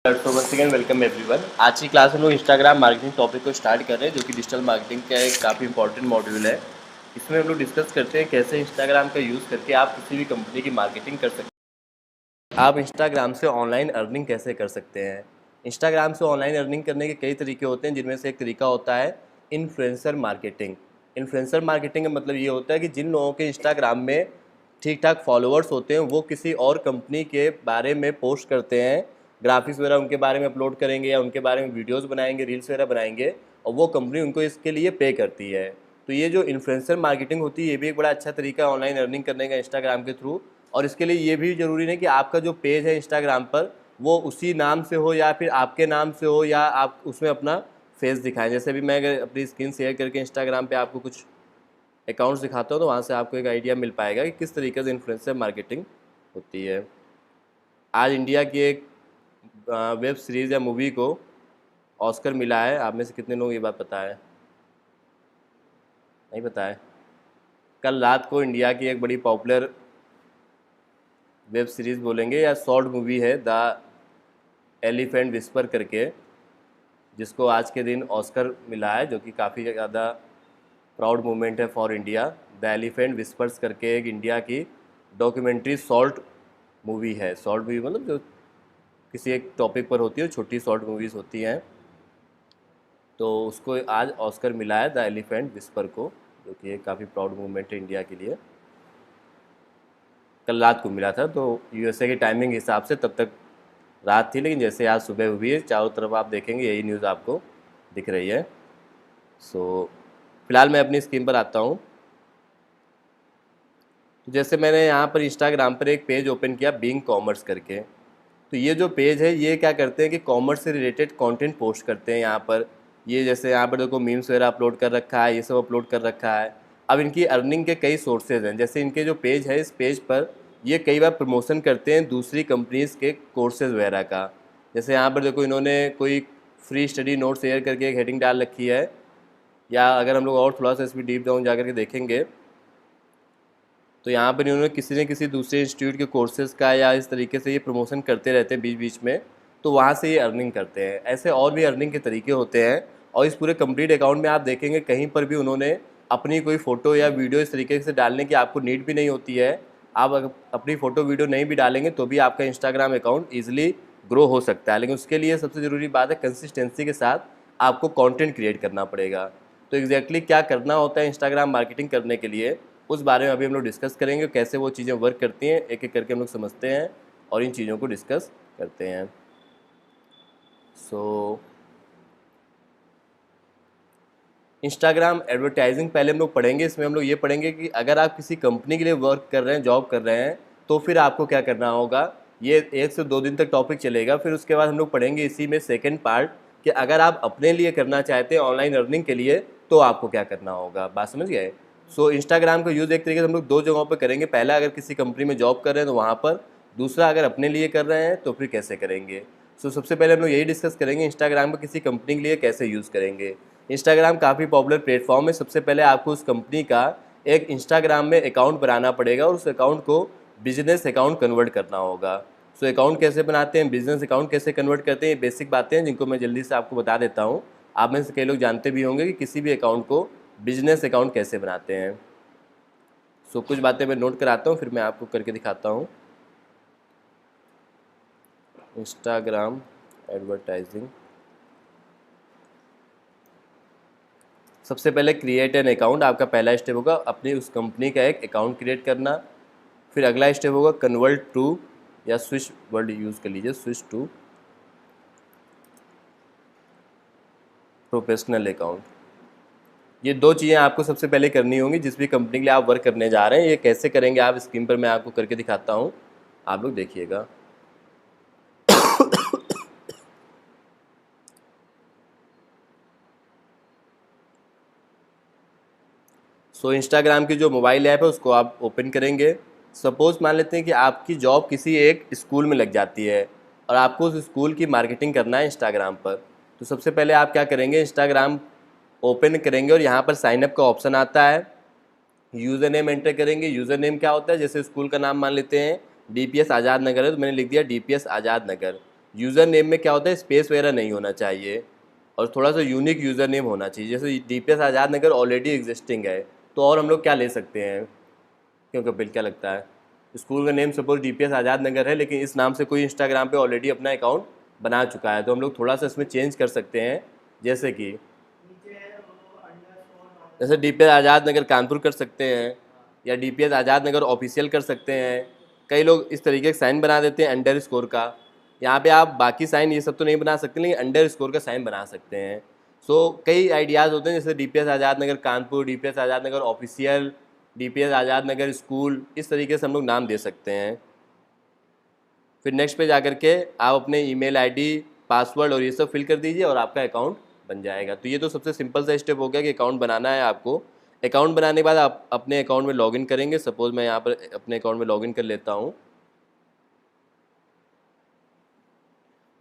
तो once again welcome everyone. आज की क्लास में हम लोग इंस्टाग्राम मार्केटिंग टॉपिक को स्टार्ट कर रहे हैं, जो कि डिजिटल मार्केटिंग का एक काफ़ी इंपॉर्टेंट मॉड्यूल है। इसमें हम लोग डिस्कस करते हैं कैसे इंस्टाग्राम का यूज़ करके आप किसी भी कंपनी की मार्केटिंग कर सकते हैं। आप इंस्टाग्राम से ऑनलाइन अर्निंग कैसे कर सकते हैं। इंस्टाग्राम से ऑनलाइन अर्निंग करने के कई तरीके होते हैं, जिनमें से एक तरीका होता है इन्फ्लुएंसर मार्केटिंग। इन्फ्लुएंसर मार्केटिंग का मतलब ये होता है कि जिन लोगों के इंस्टाग्राम में ठीक ठाक फॉलोअर्स होते हैं, वो किसी और कंपनी के बारे में पोस्ट करते हैं, ग्राफिक्स वगैरह उनके बारे में अपलोड करेंगे या उनके बारे में वीडियोस बनाएंगे, रील्स वगैरह बनाएंगे, और वो कंपनी उनको इसके लिए पे करती है। तो ये जो इन्फ्लुएंसर मार्केटिंग होती है, ये भी एक बड़ा अच्छा तरीका है ऑनलाइन अर्निंग करने का इंस्टाग्राम के थ्रू। और इसके लिए ये भी ज़रूरी नहीं कि आपका जो पेज है इंस्टाग्राम पर वो उसी नाम से हो या फिर आपके नाम से हो, या आप उसमें अपना फेस दिखाएं। जैसे अभी मैं अगर अपनी स्क्रीन शेयर करके इंस्टाग्राम पे आपको कुछ अकाउंट्स दिखाता हूँ, तो वहाँ से आपको एक आइडिया मिल पाएगा कि किस तरीके से इन्फ्लुएंसर मार्केटिंग होती है। आज इंडिया की एक वेब सीरीज़ या मूवी को ऑस्कर मिला है। आप में से कितने लोग ये बात पता है? नहीं पता है? कल रात को इंडिया की एक बड़ी पॉपुलर वेब सीरीज़ बोलेंगे या शॉर्ट मूवी है, द एलिफेंट विस्पर करके, जिसको आज के दिन ऑस्कर मिला है, जो कि काफ़ी ज़्यादा प्राउड मोमेंट है for India. The elephant whispers करके एक इंडिया की डॉक्यूमेंट्री शॉर्ट मूवी है। शॉर्ट मूवी मतलब जो किसी एक टॉपिक पर होती है, छोटी शॉर्ट मूवीज़ होती हैं। तो उसको आज ऑस्कर मिला है द एलिफेंट विस्पर को, जो कि एक काफ़ी प्राउड मूवमेंट है इंडिया के लिए। कल रात को मिला था, तो यूएसए की टाइमिंग हिसाब से तब तक रात थी, लेकिन जैसे आज सुबह हुई है, चारों तरफ आप देखेंगे यही न्यूज़ आपको दिख रही है। सो फिलहाल मैं अपनी स्क्रीन पर आता हूँ। तो जैसे मैंने यहाँ पर इंस्टाग्राम पर एक पेज ओपन किया, बीइंग कॉमर्स करके। तो ये जो पेज है, ये क्या करते हैं कि कॉमर्स से रिलेटेड कंटेंट पोस्ट करते हैं यहाँ पर। ये जैसे यहाँ पर देखो मीम्स वगैरह अपलोड कर रखा है, ये सब अपलोड कर रखा है। अब इनकी अर्निंग के कई सोर्सेज हैं। जैसे इनके जो पेज है, इस पेज पर ये कई बार प्रमोशन करते हैं दूसरी कंपनीज़ के कोर्सेज वगैरह का। जैसे यहाँ पर देखो इन्होंने कोई फ्री स्टडी नोट शेयर करके एक हेडिंग डाल रखी है, या अगर हम लोग और थोड़ा सा इसमें डीप डाउन जा कर के देखेंगे, तो यहाँ पर इन्होंने किसी न किसी दूसरे इंस्टीट्यूट के कोर्सेज़ का या इस तरीके से ये प्रमोशन करते रहते हैं बीच बीच में, तो वहाँ से ये अर्निंग करते हैं। ऐसे और भी अर्निंग के तरीके होते हैं। और इस पूरे कंप्लीट अकाउंट में आप देखेंगे कहीं पर भी उन्होंने अपनी कोई फ़ोटो या वीडियो इस तरीके से डालने की आपको नीड भी नहीं होती है। आप अगर अपनी फ़ोटो वीडियो नहीं भी डालेंगे तो भी आपका इंस्टाग्राम अकाउंट ईजिली ग्रो हो सकता है। लेकिन उसके लिए सबसे ज़रूरी बात है कंसिस्टेंसी के साथ आपको कंटेंट क्रिएट करना पड़ेगा। तो एग्जैक्टली क्या करना होता है इंस्टाग्राम मार्केटिंग करने के लिए, उस बारे में अभी हम लोग डिस्कस करेंगे। कैसे वो चीज़ें वर्क करती हैं, एक एक करके हम लोग समझते हैं और इन चीज़ों को डिस्कस करते हैं। सो इंस्टाग्राम एडवर्टाइजिंग पहले हम लोग पढ़ेंगे। इसमें हम लोग ये पढ़ेंगे कि अगर आप किसी कंपनी के लिए वर्क कर रहे हैं, जॉब कर रहे हैं, तो फिर आपको क्या करना होगा। ये 1 से 2 दिन तक टॉपिक चलेगा। फिर उसके बाद हम लोग पढ़ेंगे इसी में सेकेंड पार्ट, कि अगर आप अपने लिए करना चाहते हैं ऑनलाइन अर्निंग के लिए, तो आपको क्या करना होगा। बात समझ गए? सो इंस्टाग्राम का यूज़ एक तरीके से हम लोग 2 जगहों पर करेंगे। पहला, अगर किसी कंपनी में जॉब कर रहे हैं तो वहाँ पर। दूसरा, अगर अपने लिए कर रहे हैं तो फिर कैसे करेंगे। सो सबसे पहले हम लोग यही डिस्कस करेंगे, इंस्टाग्राम को किसी कंपनी के लिए कैसे यूज़ करेंगे। इंस्टाग्राम काफ़ी पॉपुलर प्लेटफॉर्म है। सबसे पहले आपको उस कंपनी का एक इंस्टाग्राम में अकाउंट बनाना पड़ेगा और उस अकाउंट को बिजनेस अकाउंट कन्वर्ट करना होगा। सो अकाउंट कैसे बनाते हैं, बिजनेस अकाउंट कैसे कन्वर्ट करते हैं, ये बेसिक बातें हैं जिनको मैं जल्दी से आपको बता देता हूँ। आप में से कई लोग जानते भी होंगे कि किसी भी अकाउंट को बिजनेस अकाउंट कैसे बनाते हैं। सो कुछ बातें मैं नोट कराता हूँ, फिर मैं आपको करके दिखाता हूँ। इंस्टाग्राम एडवर्टाइजिंग, सबसे पहले क्रिएट एन अकाउंट। आपका पहला स्टेप होगा अपनी उस कंपनी का एक अकाउंट क्रिएट करना। फिर अगला स्टेप होगा कन्वर्ट टू, या स्विच वर्ड यूज़ कर लीजिए, स्विच टू प्रोफेशनल अकाउंट। ये 2 चीज़ें आपको सबसे पहले करनी होंगी जिस भी कंपनी के लिए आप वर्क करने जा रहे हैं। ये कैसे करेंगे आप स्क्रीन पर मैं आपको करके दिखाता हूँ, आप लोग देखिएगा। सो इंस्टाग्राम की जो मोबाइल ऐप है उसको आप ओपन करेंगे। सपोज़ मान लेते हैं कि आपकी जॉब किसी एक स्कूल में लग जाती है और आपको उस स्कूल की मार्केटिंग करना है इंस्टाग्राम पर। तो सबसे पहले आप क्या करेंगे, इंस्टाग्राम ओपन करेंगे और यहाँ पर साइनअप का ऑप्शन आता है। यूज़र नेम एंटर करेंगे। यूज़र नेम क्या होता है, जैसे स्कूल का नाम मान लेते हैं DPS आज़ाद नगर है, तो मैंने लिख दिया DPS Azad Nagar. User name में क्या होता है, स्पेस वगैरह नहीं होना चाहिए और थोड़ा सा यूनिक यूज़र नेम होना चाहिए। जैसे DPS Azad Nagar already existing है, तो और हम लोग क्या ले सकते हैं, क्यों कपिल क्या लगता है? स्कूल का name suppose DPS Azad Nagar है, लेकिन इस नाम से कोई इंस्टाग्राम पे ऑलरेडी अपना अकाउंट बना चुका है, तो हम लोग थोड़ा सा इसमें चेंज कर सकते हैं। जैसे कि जैसे DPS आज़ाद नगर कानपुर कर सकते हैं, या DPS आज़ाद नगर ऑफिशियल कर सकते हैं। कई लोग इस तरीके का साइन बना देते हैं अंडर स्कोर का। यहाँ पे आप बाकी साइन ये सब तो नहीं बना सकते, लेकिन अंडर स्कोर का साइन बना सकते हैं। सो कई आइडियाज़ होते हैं, जैसे DPS Azad Nagar Kanpur, DPS Azad Nagar official, DPS Azad Nagar school, इस तरीके से हम लोग नाम दे सकते हैं। फिर नेक्स्ट पे जाकर के आप अपने ईमेल आईडी, पासवर्ड और ये सब फिल कर दीजिए और आपका अकाउंट बन जाएगा। तो ये तो सबसे सिंपल सा स्टेप हो गया कि अकाउंट बनाना है आपको। अकाउंट बनाने के बाद आप अपने अकाउंट में लॉगिन करेंगे। सपोज मैं यहाँ पर अपने अकाउंट में लॉगिन कर लेता हूँ।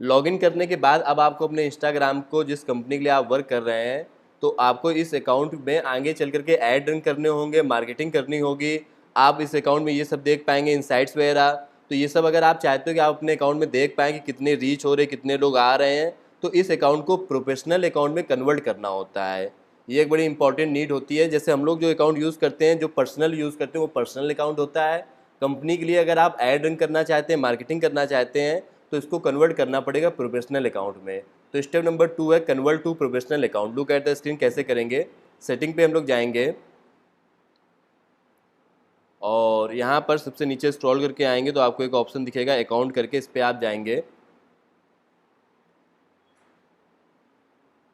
लॉगिन करने के बाद अब आपको अपने इंस्टाग्राम को, जिस कंपनी के लिए आप वर्क कर रहे हैं, तो आपको इस अकाउंट में आगे चल करके ऐड रन करने होंगे, मार्केटिंग करनी होगी। आप इस अकाउंट में ये सब देख पाएंगे, इनसाइट्स वगैरह। तो ये सब अगर आप चाहते हो कि आप अपने अकाउंट में देख पाएँ कि कितने रीच हो रहे, कितने लोग आ रहे हैं, तो इस अकाउंट को प्रोफेशनल अकाउंट में कन्वर्ट करना होता है। ये एक बड़ी इंपॉर्टेंट नीड होती है। जैसे हम लोग जो अकाउंट यूज़ करते हैं, जो पर्सनल यूज़ करते हैं, वो पर्सनल अकाउंट होता है। कंपनी के लिए अगर आप ऐड रन करना चाहते हैं, मार्केटिंग करना चाहते हैं, तो इसको कन्वर्ट करना पड़ेगा प्रोफेशनल अकाउंट में। तो स्टेप नंबर 2 है convert to professional account. Look at the screen. कैसे करेंगे? सेटिंग पे हम लोग जाएंगे और यहाँ पर सबसे नीचे स्क्रॉल करके आएंगे तो आपको एक ऑप्शन दिखेगा अकाउंट करके, इस पर आप जाएंगे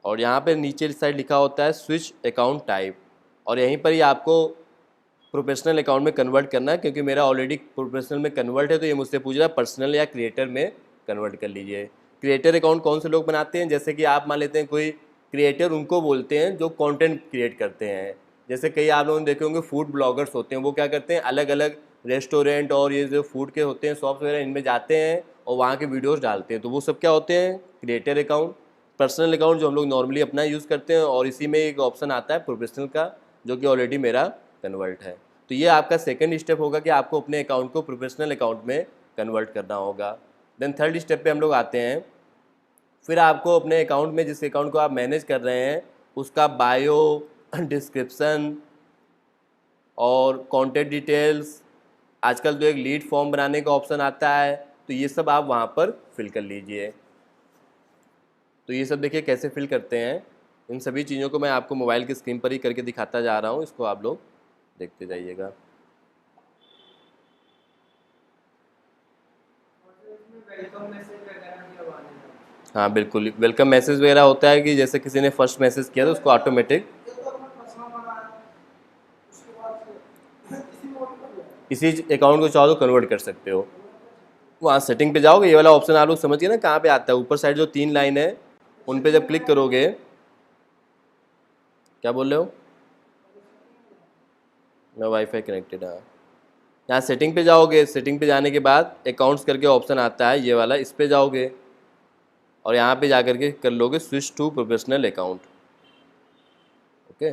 और यहाँ पे नीचे साइड लिखा होता है स्विच अकाउंट टाइप, और यहीं पर ही आपको प्रोफेशनल अकाउंट में कन्वर्ट करना है। क्योंकि मेरा ऑलरेडी प्रोफेशनल में कन्वर्ट है, तो ये मुझसे पूछ रहा है पर्सनल या क्रिएटर में कन्वर्ट कर लीजिए। क्रिएटर अकाउंट कौन से लोग बनाते हैं? जैसे कि आप मान लेते हैं कोई क्रिएटर, उनको बोलते हैं जो कंटेंट क्रिएट करते हैं। जैसे कई आप लोगों ने देखे होंगे फूड ब्लॉगर्स होते हैं, वो क्या करते हैं, अलग अलग रेस्टोरेंट और ये जो फूड के होते हैं शॉप्स वगैरह, इनमें जाते हैं और वहाँ के वीडियोज़ डालते हैं। तो वो सब क्या होते हैं? Creator account. पर्सनल अकाउंट जो हम लोग नॉर्मली अपना यूज़ करते हैं, और इसी में एक ऑप्शन आता है प्रोफेशनल का, जो कि ऑलरेडी मेरा कन्वर्ट है। तो ये आपका सेकंड स्टेप होगा कि आपको अपने अकाउंट को प्रोफेशनल अकाउंट में कन्वर्ट करना होगा। देन थर्ड स्टेप पे हम लोग आते हैं। फिर आपको अपने अकाउंट में, जिस अकाउंट को आप मैनेज कर रहे हैं, उसका बायो, डिस्क्रिप्शन और कॉन्टैक्ट डिटेल्स, आजकल तो एक लीड फॉर्म बनाने का ऑप्शन आता है, तो ये सब आप वहाँ पर फिल कर लीजिए। तो ये सब देखिए कैसे फिल करते हैं। इन सभी चीज़ों को मैं आपको मोबाइल की स्क्रीन पर ही करके दिखाता जा रहा हूँ, इसको आप लोग देखते जाइएगा। हाँ बिल्कुल, वेलकम मैसेज वगैरह होता है कि जैसे किसी ने फर्स्ट मैसेज किया तो उसको ऑटोमेटिक इसी अकाउंट को चाहो तो कन्वर्ट कर सकते हो। वहाँ सेटिंग पे जाओगे, ये वाला ऑप्शन आप लोग समझिए ना कहाँ पे आता है। ऊपर साइड जो 3 लाइन है, उन पे जब क्लिक करोगे, क्या बोल रहे हो? मैं वाईफाई कनेक्टेड। हाँ, यहाँ सेटिंग पे जाओगे, सेटिंग पे जाने के बाद अकाउंट्स करके ऑप्शन आता है ये वाला, इस पे जाओगे और यहाँ पे जा करके कर लोगे switch to professional account. Okay,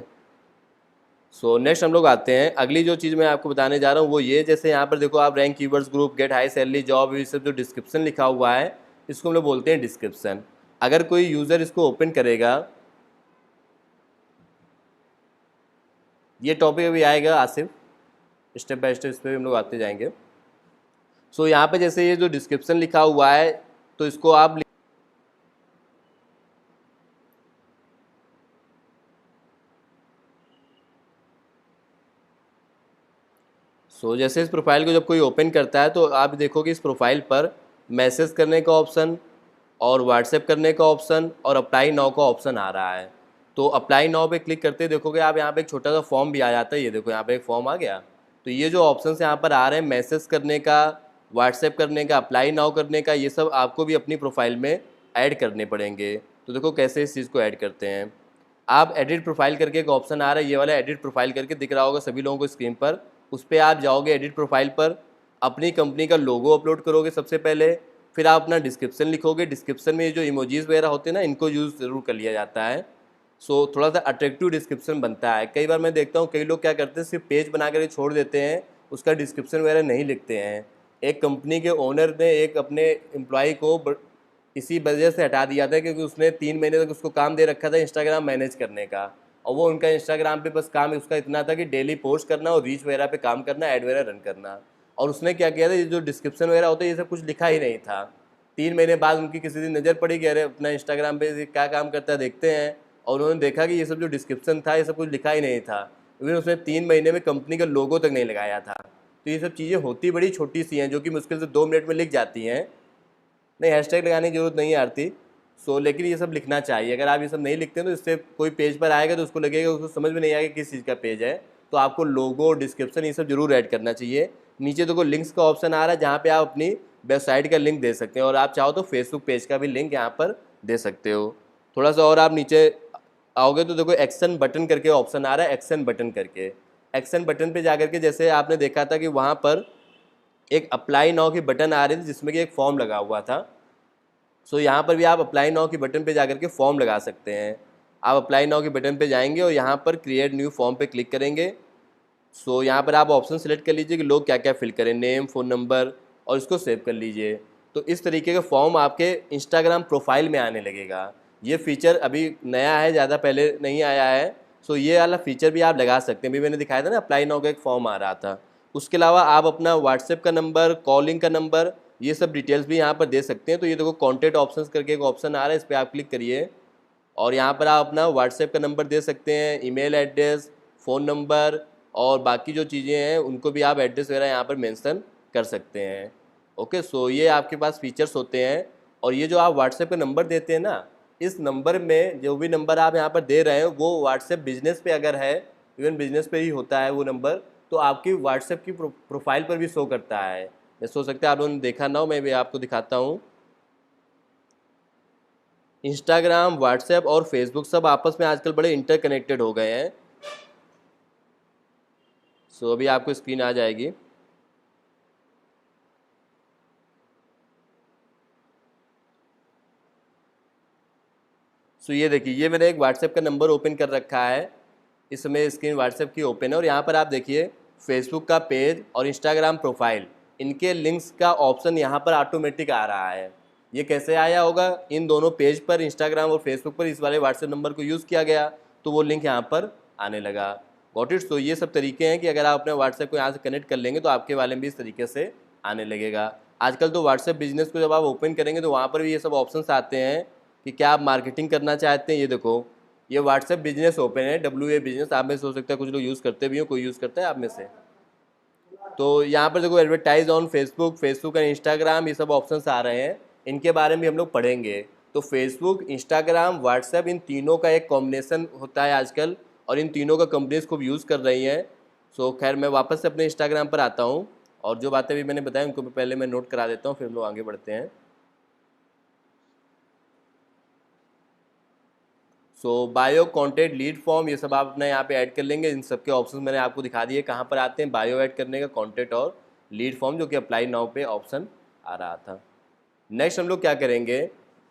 so next हम लोग आते हैं। अगली जो चीज़ मैं आपको बताने जा रहा हूँ वो ये, जैसे यहाँ पर देखो आप rank, keywords, group, get high salary, job, ये सब जो डिस्क्रिप्शन लिखा हुआ है, इसको हम लोग बोलते हैं डिस्क्रिप्शन। अगर कोई यूज़र इसको ओपन करेगा, ये टॉपिक अभी आएगा आसिफ, स्टेप बाय स्टेप इस पर हम लोग आते जाएंगे। सो यहाँ पे जैसे ये जो डिस्क्रिप्शन लिखा हुआ है, तो इसको आप जैसे इस प्रोफाइल को जब कोई ओपन करता है तो आप देखोगे इस प्रोफाइल पर मैसेज करने का ऑप्शन और व्हाट्सएप करने का ऑप्शन और अप्लाई नाउ का ऑप्शन आ रहा है। तो अप्लाई नाउ पे क्लिक करते देखोगे आप, यहाँ पे एक छोटा सा फॉर्म भी आ जाता है। ये देखो यहाँ पे एक फॉर्म आ गया। तो ये जो ऑप्शन यहाँ पर आ रहे हैं, मैसेज करने का, व्हाट्सएप करने का, अप्लाई नाउ करने का, ये सब आपको भी अपनी प्रोफाइल में ऐड करने पड़ेंगे। तो देखो कैसे इस चीज़ को ऐड करते हैं। आप एडिट प्रोफाइल करके एक ऑप्शन आ रहा है, ये वाला एडिट प्रोफाइल करके दिख रहा होगा सभी लोगों को स्क्रीन पर। उस पर आप जाओगे, एडिट प्रोफाइल पर अपनी कंपनी का लोगो अपलोड करोगे सबसे पहले। फिर आप अपना डिस्क्रिप्शन लिखोगे। डिस्क्रिप्शन में ये जो इमोजीज वगैरह होते हैं ना, इनको यूज़ ज़रूर कर लिया जाता है। सो थोड़ा सा अट्रैक्टिव डिस्क्रिप्शन बनता है। कई बार मैं देखता हूँ कई लोग क्या करते हैं, सिर्फ पेज बना कर छोड़ देते हैं, उसका डिस्क्रिप्शन वगैरह नहीं लिखते हैं। एक कंपनी के ओनर ने एक अपने एम्प्लॉय को इसी वजह से हटा दिया था क्योंकि उसने 3 महीने तक उसको काम दे रखा था इंस्टाग्राम मैनेज करने का, और वो उनका इंस्टाग्राम पे बस काम उसका इतना था कि डेली पोस्ट करना और रीच वगैरह पे काम करना, ऐड वगैरह रन करना। और उसने क्या किया था, ये जो डिस्क्रिप्शन वगैरह होता है ये सब कुछ लिखा ही नहीं था। 3 महीने बाद उनकी किसी दिन नज़र पड़ी कि अरे अपना इंस्टाग्राम पे ये क्या काम करता है देखते हैं, और उन्होंने देखा कि ये सब जो डिस्क्रिप्शन था ये सब कुछ लिखा ही नहीं था। इवन उसने 3 महीने में कंपनी का लोगो तक नहीं लगाया था। तो ये सब चीज़ें होती बड़ी छोटी सी हैं जो कि मुश्किल से 2 मिनट में लिख जाती हैं। नहीं, हैशटैग लगाने की जरूरत नहीं है आरती। लेकिन ये सब लिखना चाहिए। अगर आप ये सब नहीं लिखते हैं तो इससे कोई पेज पर आएगा तो उसको लगेगा, उसको समझ में नहीं आएगा किस चीज़ का पेज है। तो आपको लोगो, डिस्क्रिप्शन ये सब जरूर ऐड करना चाहिए। नीचे देखो लिंक्स का ऑप्शन आ रहा है जहाँ पे आप अपनी वेबसाइट का लिंक दे सकते हैं, और आप चाहो तो फेसबुक पेज का भी लिंक यहाँ पर दे सकते हो। थोड़ा सा और आप नीचे आओगे तो देखो एक्शन बटन करके ऑप्शन आ रहा है, एक्शन बटन करके। एक्शन बटन पे जाकर के जैसे आपने देखा था कि वहाँ पर एक अप्लाई नाउ की बटन आ रही थी जिसमें कि एक फॉर्म लगा हुआ था। यहाँ पर भी आप अप्लाई नाउ की बटन पे जाकर के फॉर्म लगा सकते हैं। आप अप्लाई नाउ के बटन पे जाएंगे और यहाँ पर क्रिएट न्यू फॉर्म पे क्लिक करेंगे। यहाँ पर आप ऑप्शन सेलेक्ट कर लीजिए कि लोग क्या क्या फिल करें, नेम, फ़ोन नंबर, और इसको सेव कर लीजिए। तो इस तरीके का फॉर्म आपके इंस्टाग्राम प्रोफाइल में आने लगेगा। ये फीचर अभी नया है, ज़्यादा पहले नहीं आया है। ये वाला फीचर भी आप लगा सकते हैं। अभी मैंने दिखाया था ना, अप्लाई नाउ का एक फॉर्म आ रहा था। उसके अलावा आप अपना व्हाट्सएप का नंबर, कॉलिंग का नंबर, ये सब डिटेल्स भी यहाँ पर दे सकते हैं। तो ये देखो कॉन्टैक्ट ऑप्शंस करके एक ऑप्शन आ रहा है, इस पर आप क्लिक करिए और यहाँ पर आप अपना व्हाट्सएप का नंबर दे सकते हैं, ईमेल एड्रेस, फ़ोन नंबर, और बाकी जो चीज़ें हैं उनको भी आप एड्रेस वगैरह यहाँ पर मेंशन कर सकते हैं। ओके, ये आपके पास फीचर्स होते हैं। और ये जो आप व्हाट्सएप का नंबर देते हैं ना, इस नंबर में जो भी नंबर आप यहाँ पर दे रहे हैं वो व्हाट्सएप बिजनेस पे अगर है, इवन बिजनेस पे ही होता है वो नंबर, तो आपकी व्हाट्सएप की प्रोफाइल पर भी शो करता है। जैसे हो सकता है आप लोगों ने देखा ना हो, मैं भी आपको दिखाता हूँ। इंस्टाग्राम, व्हाट्सएप और फेसबुक सब आपस में आजकल बड़े इंटरकनेक्टेड हो गए हैं। अभी आपको स्क्रीन आ जाएगी। ये देखिए, ये मैंने एक व्हाट्सएप का नंबर ओपन कर रखा है। इस समय स्क्रीन व्हाट्सएप की ओपन है और यहाँ पर आप देखिए फेसबुक का पेज और इंस्टाग्राम प्रोफाइल, इनके लिंक्स का ऑप्शन यहाँ पर ऑटोमेटिक आ रहा है। ये कैसे आया होगा, इन दोनों पेज पर, इंस्टाग्राम और फेसबुक पर इस वाले व्हाट्सएप नंबर को यूज़ किया गया तो वो लिंक यहाँ पर आने लगा। Got it. ये सब तरीके हैं कि अगर आप अपने व्हाट्सएप को यहाँ से कनेक्ट कर लेंगे तो आपके वाले में भी इस तरीके से आने लगेगा। आजकल तो व्हाट्सएप बिजनेस को जब आप ओपन करेंगे तो वहाँ पर भी ये सब ऑप्शंस आते हैं कि क्या आप मार्केटिंग करना चाहते हैं। ये देखो, ये व्हाट्सएप बिजनेस ओपन है, WA बिजनेस। आप में से हो सकता है कुछ लोग यूज़ करते भी हो, कोई यूज़ करता है आप में से। तो यहाँ पर देखो advertise on Facebook and Instagram, ये सब ऑप्शंस आ रहे हैं। इनके बारे में हम लोग पढ़ेंगे। तो फेसबुक, इंस्टाग्राम, व्हाट्सएप, इन तीनों का एक कॉम्बिनेशन होता है आजकल, और इन तीनों का कंपनीज खूब यूज़ कर रही हैं। खैर मैं वापस से अपने इंस्टाग्राम पर आता हूँ और जो बातें भी मैंने बताई उनको पहले मैं नोट करा देता हूँ, फिर हम लोग आगे बढ़ते हैं। बायो, कॉन्टेंट, लीड फॉर्म, ये सब आप अपना यहाँ पे ऐड कर लेंगे। इन सब के ऑप्शन मैंने आपको दिखा दिए कहाँ पर आते हैं, बायो ऐड करने का, कॉन्टेंट और लीड फॉर्म, जो कि अप्लाई नाउ पे ऑप्शन आ रहा था। नेक्स्ट हम लोग क्या करेंगे,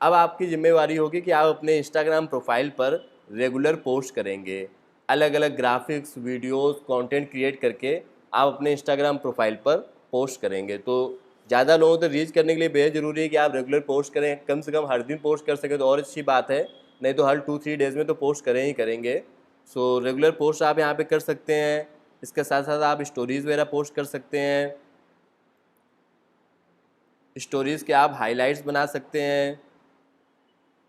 अब आपकी जिम्मेवारी होगी कि आप अपने इंस्टाग्राम प्रोफाइल पर रेगुलर पोस्ट करेंगे। अलग अलग ग्राफिक्स, वीडियोस, कंटेंट क्रिएट करके आप अपने इंस्टाग्राम प्रोफाइल पर पोस्ट करेंगे। तो ज़्यादा लोगों तक रीच करने के लिए बेहद ज़रूरी है कि आप रेगुलर पोस्ट करें। कम से कम हर दिन पोस्ट कर सकें तो और अच्छी बात है, नहीं तो हर 2-3 डेज़ में तो पोस्ट करें ही करेंगे। रेगुलर पोस्ट आप यहाँ पे कर सकते हैं। इसके साथ साथ आप स्टोरीज़ वगैरह पोस्ट कर सकते हैं। स्टोरीज़ के आप हाइलाइट्स बना सकते हैं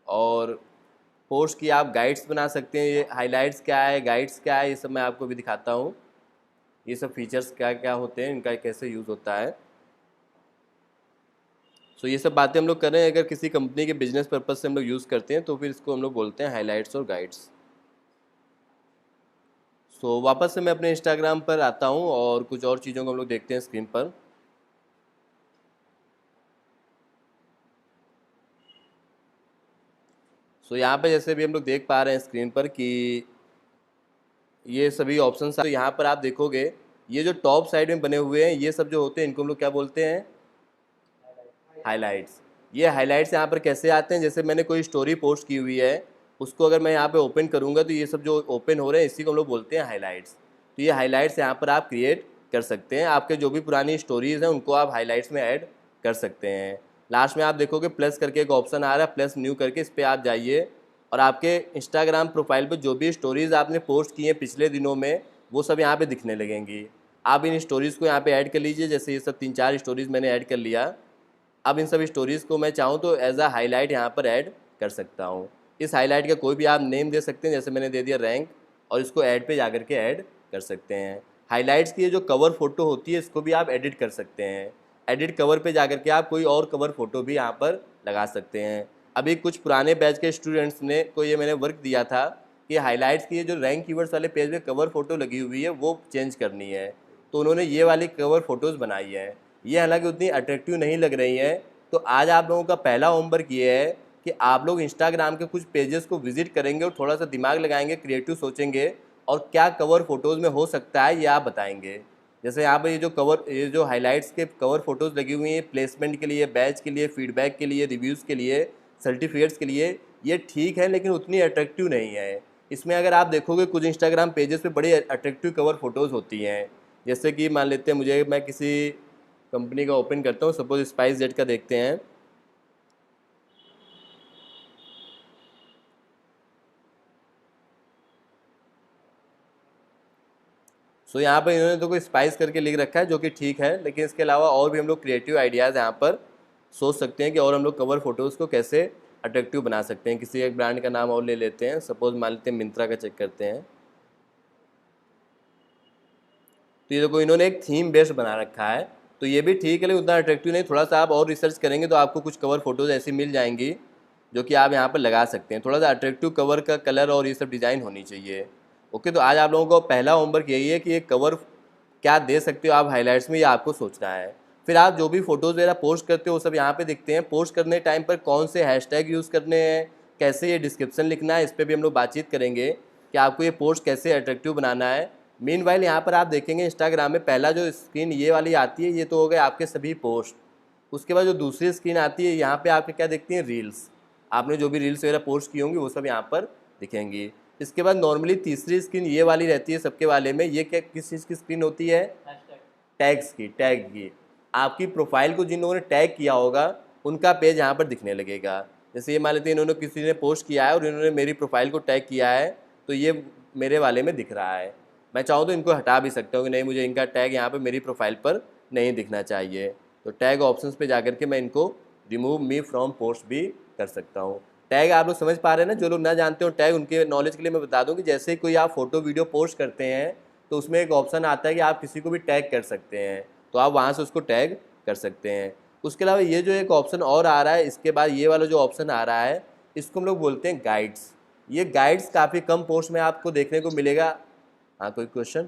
और पोस्ट की आप गाइड्स बना सकते हैं। ये हाइलाइट्स क्या है, गाइड्स क्या है, ये सब मैं आपको भी दिखाता हूँ। ये सब फीचर्स क्या क्या होते हैं, इनका कैसे यूज़ होता है। ये सब बातें हम लोग कर रहे हैं। अगर किसी कंपनी के बिजनेस पर्पज़ से हम लोग यूज़ करते हैं तो फिर इसको हम लोग बोलते हैं हाइलाइट्स और गाइड्स। वापस से मैं अपने इंस्टाग्राम पर आता हूँ और कुछ और चीज़ों को हम लोग देखते हैं स्क्रीन पर। यहाँ पे जैसे भी हम लोग देख पा रहे हैं स्क्रीन पर कि ये सभी ऑप्शंस, तो यहाँ पर आप देखोगे ये जो टॉप साइड में बने हुए हैं ये सब जो होते हैं इनको हम लोग क्या बोलते हैं, हाइलाइट्स। ये हाइलाइट्स यहाँ पर कैसे आते हैं, जैसे मैंने कोई स्टोरी पोस्ट की हुई है उसको अगर मैं यहाँ पे ओपन करूँगा तो ये सब जो ओपन हो रहे हैं इसी को हम लोग बोलते हैं हाइलाइट्स। तो ये हाइलाइट्स यहाँ पर आप क्रिएट कर सकते हैं। आपके जो भी पुरानी स्टोरीज़ हैं उनको आप हाइलाइट्स में ऐड कर सकते हैं। लास्ट में आप देखोगे प्लस करके एक ऑप्शन आ रहा है, प्लस न्यू करके, इस पर आप जाइए और आपके इंस्टाग्राम प्रोफाइल पे जो भी स्टोरीज़ आपने पोस्ट की हैं पिछले दिनों में वो सब यहाँ पे दिखने लगेंगी। आप इन स्टोरीज़ को यहाँ पे ऐड कर लीजिए, जैसे ये सब 3-4 स्टोरीज़ मैंने ऐड कर लिया। अब इन सब स्टोरीज़ को मैं चाहूँ तो एज अ हाईलाइट यहाँ पर ऐड कर सकता हूँ। इस हाईलाइट का कोई भी आप नेम दे सकते हैं, जैसे मैंने दे दिया रैंक, और इसको ऐड पे जाकर के ऐड कर सकते हैं। हाईलाइट्स की ये जो कवर फ़ोटो होती है इसको भी आप एडिट कर सकते हैं। एडिट कवर पे जाकर के आप कोई और कवर फ़ोटो भी यहाँ पर लगा सकते हैं। अभी कुछ पुराने बैच के स्टूडेंट्स ने को ये मैंने वर्क दिया था कि हाईलाइट्स की ये जो रैंक कीवर्ड्स वाले पेज में कवर फ़ोटो लगी हुई है वो चेंज करनी है, तो उन्होंने ये वाली कवर फ़ोटोज़ बनाई है। ये हालांकि उतनी अट्रैक्टिव नहीं लग रही हैं। तो आज आप लोगों का पहला होमवर्क ये है कि आप लोग इंस्टाग्राम के कुछ पेजेस को विजिट करेंगे और थोड़ा सा दिमाग लगाएंगे, क्रिएटिव सोचेंगे और क्या कवर फोटोज़ में हो सकता है ये आप बताएंगे। जैसे यहाँ पर ये जो हाइलाइट्स के कवर फोटोज़ लगी हुई हैं प्लेसमेंट के लिए, बैच के लिए, फीडबैक के लिए, रिव्यूज़ के लिए, सर्टिफिकेट्स के लिए, ये ठीक है लेकिन उतनी अट्रैक्टिव नहीं है। इसमें अगर आप देखोगे कुछ इंस्टाग्राम पेजेस पे बड़ी अट्रैक्टिव कवर फोटोज़ होती हैं। जैसे कि मान लेते हैं मैं किसी कंपनी का ओपन करता हूँ, सपोज स्पाइस जेट का देखते हैं। सो यहाँ पर इन्होंने तो कोई स्पाइस करके लिख रखा है जो कि ठीक है, लेकिन इसके अलावा और भी हम लोग क्रिएटिव आइडियाज़ यहाँ पर सोच सकते हैं कि और हम लोग कवर फोटोज़ को कैसे अट्रैक्टिव बना सकते हैं। किसी एक ब्रांड का नाम और ले लेते हैं, सपोज मान लेते हैं मिंत्रा का चेक करते हैं। तो ये देखो इन्होंने एक थीम बेस्ड बना रखा है, तो ये भी ठीक है लेकिन उतना अट्रैक्टिव नहीं। थोड़ा सा आप और रिसर्च करेंगे तो आपको कुछ कवर फोटोज़ ऐसी मिल जाएंगी जो कि आप यहाँ पर लगा सकते हैं। थोड़ा सा अट्रैक्टिव कवर का कलर और ये सब डिज़ाइन होनी चाहिए। ओके, तो आज आप लोगों को पहला होमवर्क यही है कि ये कवर क्या दे सकते हो आप हाइलाइट्स में, ये आपको सोचना है। फिर आप जो भी फोटोज़ वगैरह पोस्ट करते हो वो सब यहाँ पे दिखते हैं। पोस्ट करने टाइम पर कौन से हैशटैग यूज़ करने हैं, कैसे ये डिस्क्रिप्शन लिखना है, इस पर भी हम लोग बातचीत करेंगे कि आपको ये पोस्ट कैसे अट्रैक्टिव बनाना है। मीनवाइल यहाँ पर आप देखेंगे इंस्टाग्राम में पहला जो स्क्रीन ये वाली आती है ये तो हो गए आपके सभी पोस्ट। उसके बाद जो दूसरी स्क्रीन आती है यहाँ पे आपके क्या दिखती हैं, रील्स। आपने जो भी रील्स वगैरह पोस्ट की होंगी वो सब यहाँ पर दिखेंगी। इसके बाद नॉर्मली तीसरी स्क्रीन ये वाली रहती है सबके वाले में। ये क्या किस चीज़ की स्क्रीन होती है, टैग्स की, टैग की। आपकी प्रोफाइल को जिन लोगों ने टैग किया होगा उनका पेज यहाँ पर दिखने लगेगा। जैसे ये मान लेते हैं इन्होंने किसी ने पोस्ट किया है और इन्होंने मेरी प्रोफाइल को टैग किया है तो ये मेरे वाले में दिख रहा है। मैं चाहूँ तो इनको हटा भी सकता हूँ कि नहीं मुझे इनका टैग यहाँ पे मेरी प्रोफाइल पर नहीं दिखना चाहिए, तो टैग ऑप्शंस पे जाकर के मैं इनको रिमूव मी फ्रॉम पोस्ट भी कर सकता हूँ। टैग आप लोग समझ पा रहे हैं ना, जो लोग ना जानते हो टैग उनके नॉलेज के लिए मैं बता दूँ कि जैसे कोई आप फोटो वीडियो पोस्ट करते हैं तो उसमें एक ऑप्शन आता है कि आप किसी को भी टैग कर सकते हैं, तो आप वहाँ से उसको टैग कर सकते हैं। उसके अलावा ये जो एक ऑप्शन और आ रहा है इसके बाद ये वाला जो ऑप्शन आ रहा है इसको हम लोग बोलते हैं गाइड्स। ये गाइड्स काफ़ी कम पोस्ट में आपको देखने को मिलेगा। हाँ कोई क्वेश्चन?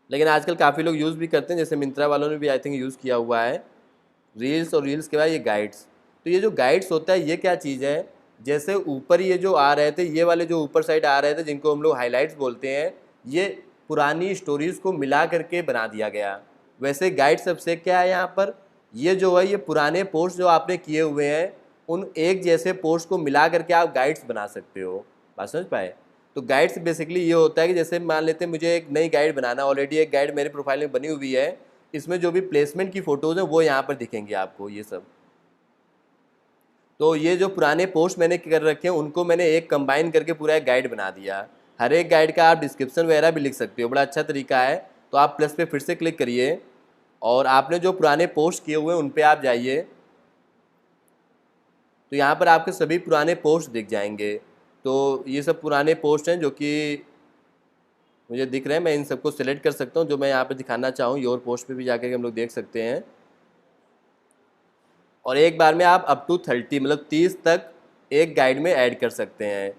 लेकिन आजकल काफ़ी लोग यूज़ भी करते हैं, जैसे मिंत्रा वालों ने भी आई थिंक यूज़ किया हुआ है रील्स, और रील्स के बाद ये गाइड्स। तो ये जो गाइड्स होता है ये क्या चीज़ है, जैसे ऊपर ये जो आ रहे थे ये वाले जो ऊपर साइड आ रहे थे जिनको हम लोग हाइलाइट्स बोलते हैं, ये पुरानी स्टोरीज़ को मिला करके बना दिया गया। वैसे गाइड सबसे क्या है यहाँ पर, ये जो है ये पुराने पोस्ट जो आपने किए हुए हैं उन एक जैसे पोस्ट को मिला करके आप गाइड्स बना सकते हो। बात समझ पाए? तो गाइड्स बेसिकली ये होता है कि जैसे मान लेते हैं मुझे एक नई गाइड बनाना, ऑलरेडी एक गाइड मेरे प्रोफाइल में बनी हुई है, इसमें जो भी प्लेसमेंट की फ़ोटोज़ हैं वो यहाँ पर दिखेंगी आपको ये सब। तो ये जो पुराने पोस्ट मैंने कर रखे हैं उनको मैंने एक कंबाइन करके पूरा एक गाइड बना दिया। हर एक गाइड का आप डिस्क्रिप्शन वगैरह भी लिख सकते हो, बड़ा अच्छा तरीका है। तो आप प्लस पे फिर से क्लिक करिए और आपने जो पुराने पोस्ट किए हुए हैं उन पर आप जाइए, तो यहाँ पर आपके सभी पुराने पोस्ट दिख जाएंगे। तो ये सब पुराने पोस्ट हैं जो कि मुझे दिख रहे हैं, मैं इन सबको सिलेक्ट कर सकता हूँ जो मैं यहाँ पे दिखाना चाहूँ। योर पोस्ट पे भी जाकर के हम लोग देख सकते हैं, और एक बार में आप अप टू 30 मतलब 30 तक एक गाइड में ऐड कर सकते हैं।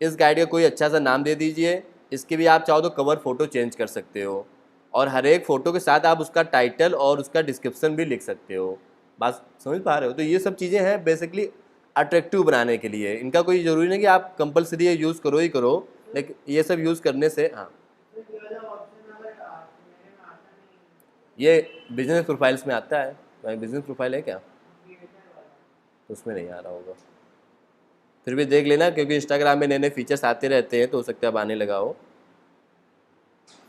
इस गाइड का कोई अच्छा सा नाम दे दीजिए। इसकी भी आप चाहो तो कवर फ़ोटो चेंज कर सकते हो, और हर एक फ़ोटो के साथ आप उसका टाइटल और उसका डिस्क्रिप्शन भी लिख सकते हो। बात समझ पा रहे हो? तो ये सब चीज़ें हैं बेसिकली अट्रैक्टिव बनाने के लिए। इनका कोई ज़रूरी नहीं कि आप कंपलसरी ये यूज़ करो ही करो, लेकिन ये सब यूज़ करने से हाँ। ये बिजनेस प्रोफाइल्स में आता है, बिजनेस प्रोफाइल है क्या? तो उसमें नहीं आ रहा होगा, फिर भी देख लेना क्योंकि इंस्टाग्राम में नए नए फीचर्स आते रहते हैं तो हो सकता है अब आने लगा हो।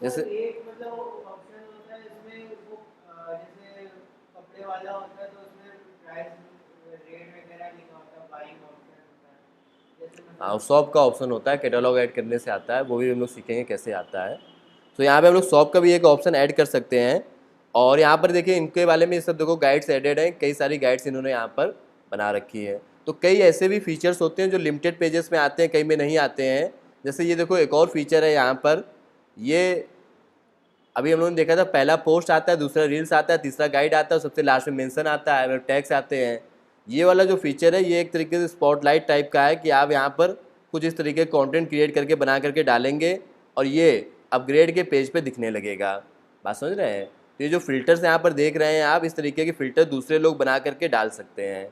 जैसे एक मतलब वो ऑप्शन होता है इसमें वो जैसे कपड़े वाला होता है तो उसमें हाँ, शॉप का ऑप्शन होता है, कैटलॉग ऐड करने से आता है, वो भी हम लोग सीखेंगे कैसे आता है। तो यहाँ पे हम लोग शॉप का भी एक ऑप्शन ऐड कर सकते हैं। और यहाँ पर देखिए इनके बारे में ये सब देखो गाइड्स एडेड हैं, कई सारी गाइड्स इन्होंने यहाँ पर बना रखी है। तो कई ऐसे भी फीचर्स होते हैं जो लिमिटेड पेजेस में आते हैं, कई में नहीं आते हैं। जैसे ये देखो एक और फीचर है यहाँ पर, ये अभी हम लोगों ने देखा था, पहला पोस्ट आता है, दूसरा रील्स आता है, तीसरा गाइड आता है, और सबसे लास्ट में मेंशन आता है, मतलब टैग्स आते हैं। ये वाला जो फीचर है ये एक तरीके से स्पॉटलाइट टाइप का है कि आप यहाँ पर कुछ इस तरीके कंटेंट क्रिएट करके बना करके डालेंगे और ये अपग्रेड के पेज पे दिखने लगेगा। बात समझ रहे हैं? तो ये जो फिल्टर्स यहाँ पर देख रहे हैं आप, इस तरीके के फिल्टर दूसरे लोग बना करके डाल सकते हैं।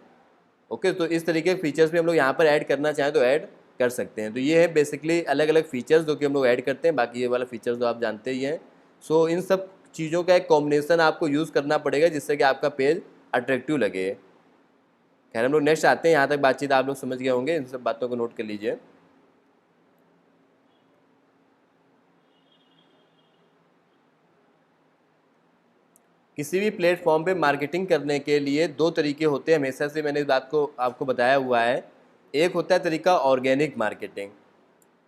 ओके, तो इस तरीके के फीचर्स भी हम लोग यहाँ पर ऐड करना चाहें तो ऐड कर सकते हैं। तो ये है बेसिकली अलग अलग फीचर्स जो कि हम लोग ऐड करते हैं। बाकी ये वाला फीचर्स तो आप जानते ही हैं। सो इन सब चीज़ों का एक कॉम्बिनेशन आपको यूज़ करना पड़ेगा जिससे कि आपका पेज अट्रैक्टिव लगे। खैर हम लोग नेक्स्ट आते हैं, यहाँ तक बातचीत आप लोग समझ गए होंगे, इन सब बातों को नोट कर लीजिए। किसी भी प्लेटफॉर्म पे मार्केटिंग करने के लिए दो तरीके होते हैं, हमेशा से मैंने इस बात को आपको बताया हुआ है। एक होता है तरीका ऑर्गेनिक मार्केटिंग,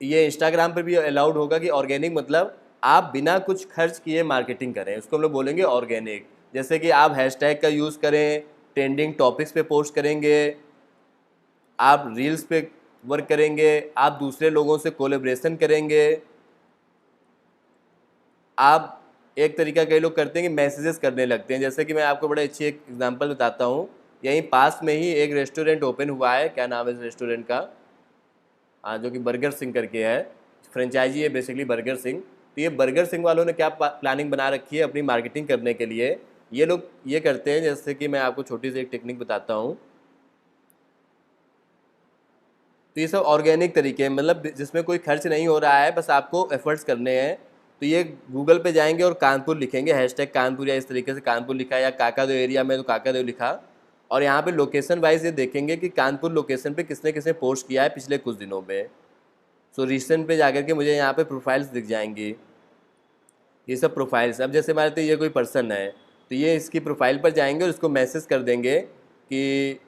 ये इंस्टाग्राम पर भी अलाउड होगा कि ऑर्गेनिक मतलब आप बिना कुछ खर्च किए मार्केटिंग करें, उसको हम लोग बोलेंगे ऑर्गेनिक। जैसे कि आप हैशटैग का यूज़ करें, ट्रेंडिंग टॉपिक्स पे पोस्ट करेंगे, आप रील्स पे वर्क करेंगे, आप दूसरे लोगों से कोलेब्रेशन करेंगे, आप एक तरीका कई लोग करते हैं कि मैसेजेस करने लगते हैं। जैसे कि मैं आपको बड़ा अच्छी एक एग्जांपल बताता हूँ। यहीं पास में ही एक रेस्टोरेंट ओपन हुआ है, क्या नाम है इस रेस्टोरेंट का, हाँ, जो कि बर्गर सिंह करके है, फ्रेंचाइजी है बेसिकली बर्गर सिंह। तो ये बर्गर सिंह वालों ने क्या प्लानिंग बना रखी है अपनी मार्केटिंग करने के लिए, ये लोग ये करते हैं, जैसे कि मैं आपको छोटी सी एक टेक्निक बताता हूँ। तो ये सब ऑर्गेनिक तरीके हैं, मतलब जिसमें कोई खर्च नहीं हो रहा है, बस आपको एफर्ट्स करने हैं। तो ये गूगल पे जाएंगे और कानपुर लिखेंगे, हैशटैग कानपुर, या इस तरीके से कानपुर लिखा, या काकादेव एरिया में तो काकादेव लिखा, और यहाँ पे लोकेशन वाइज ये देखेंगे कि कानपुर लोकेशन पे किसने किसने पोस्ट किया है पिछले कुछ दिनों में। सो रिसेंट पे जाकर के मुझे यहाँ पे प्रोफाइल्स दिख जाएंगी, ये सब प्रोफाइल्स। अब जैसे मान लेते हैं ये कोई पर्सन है, तो ये इसकी प्रोफाइल पर जाएंगे और इसको मैसेज कर देंगे कि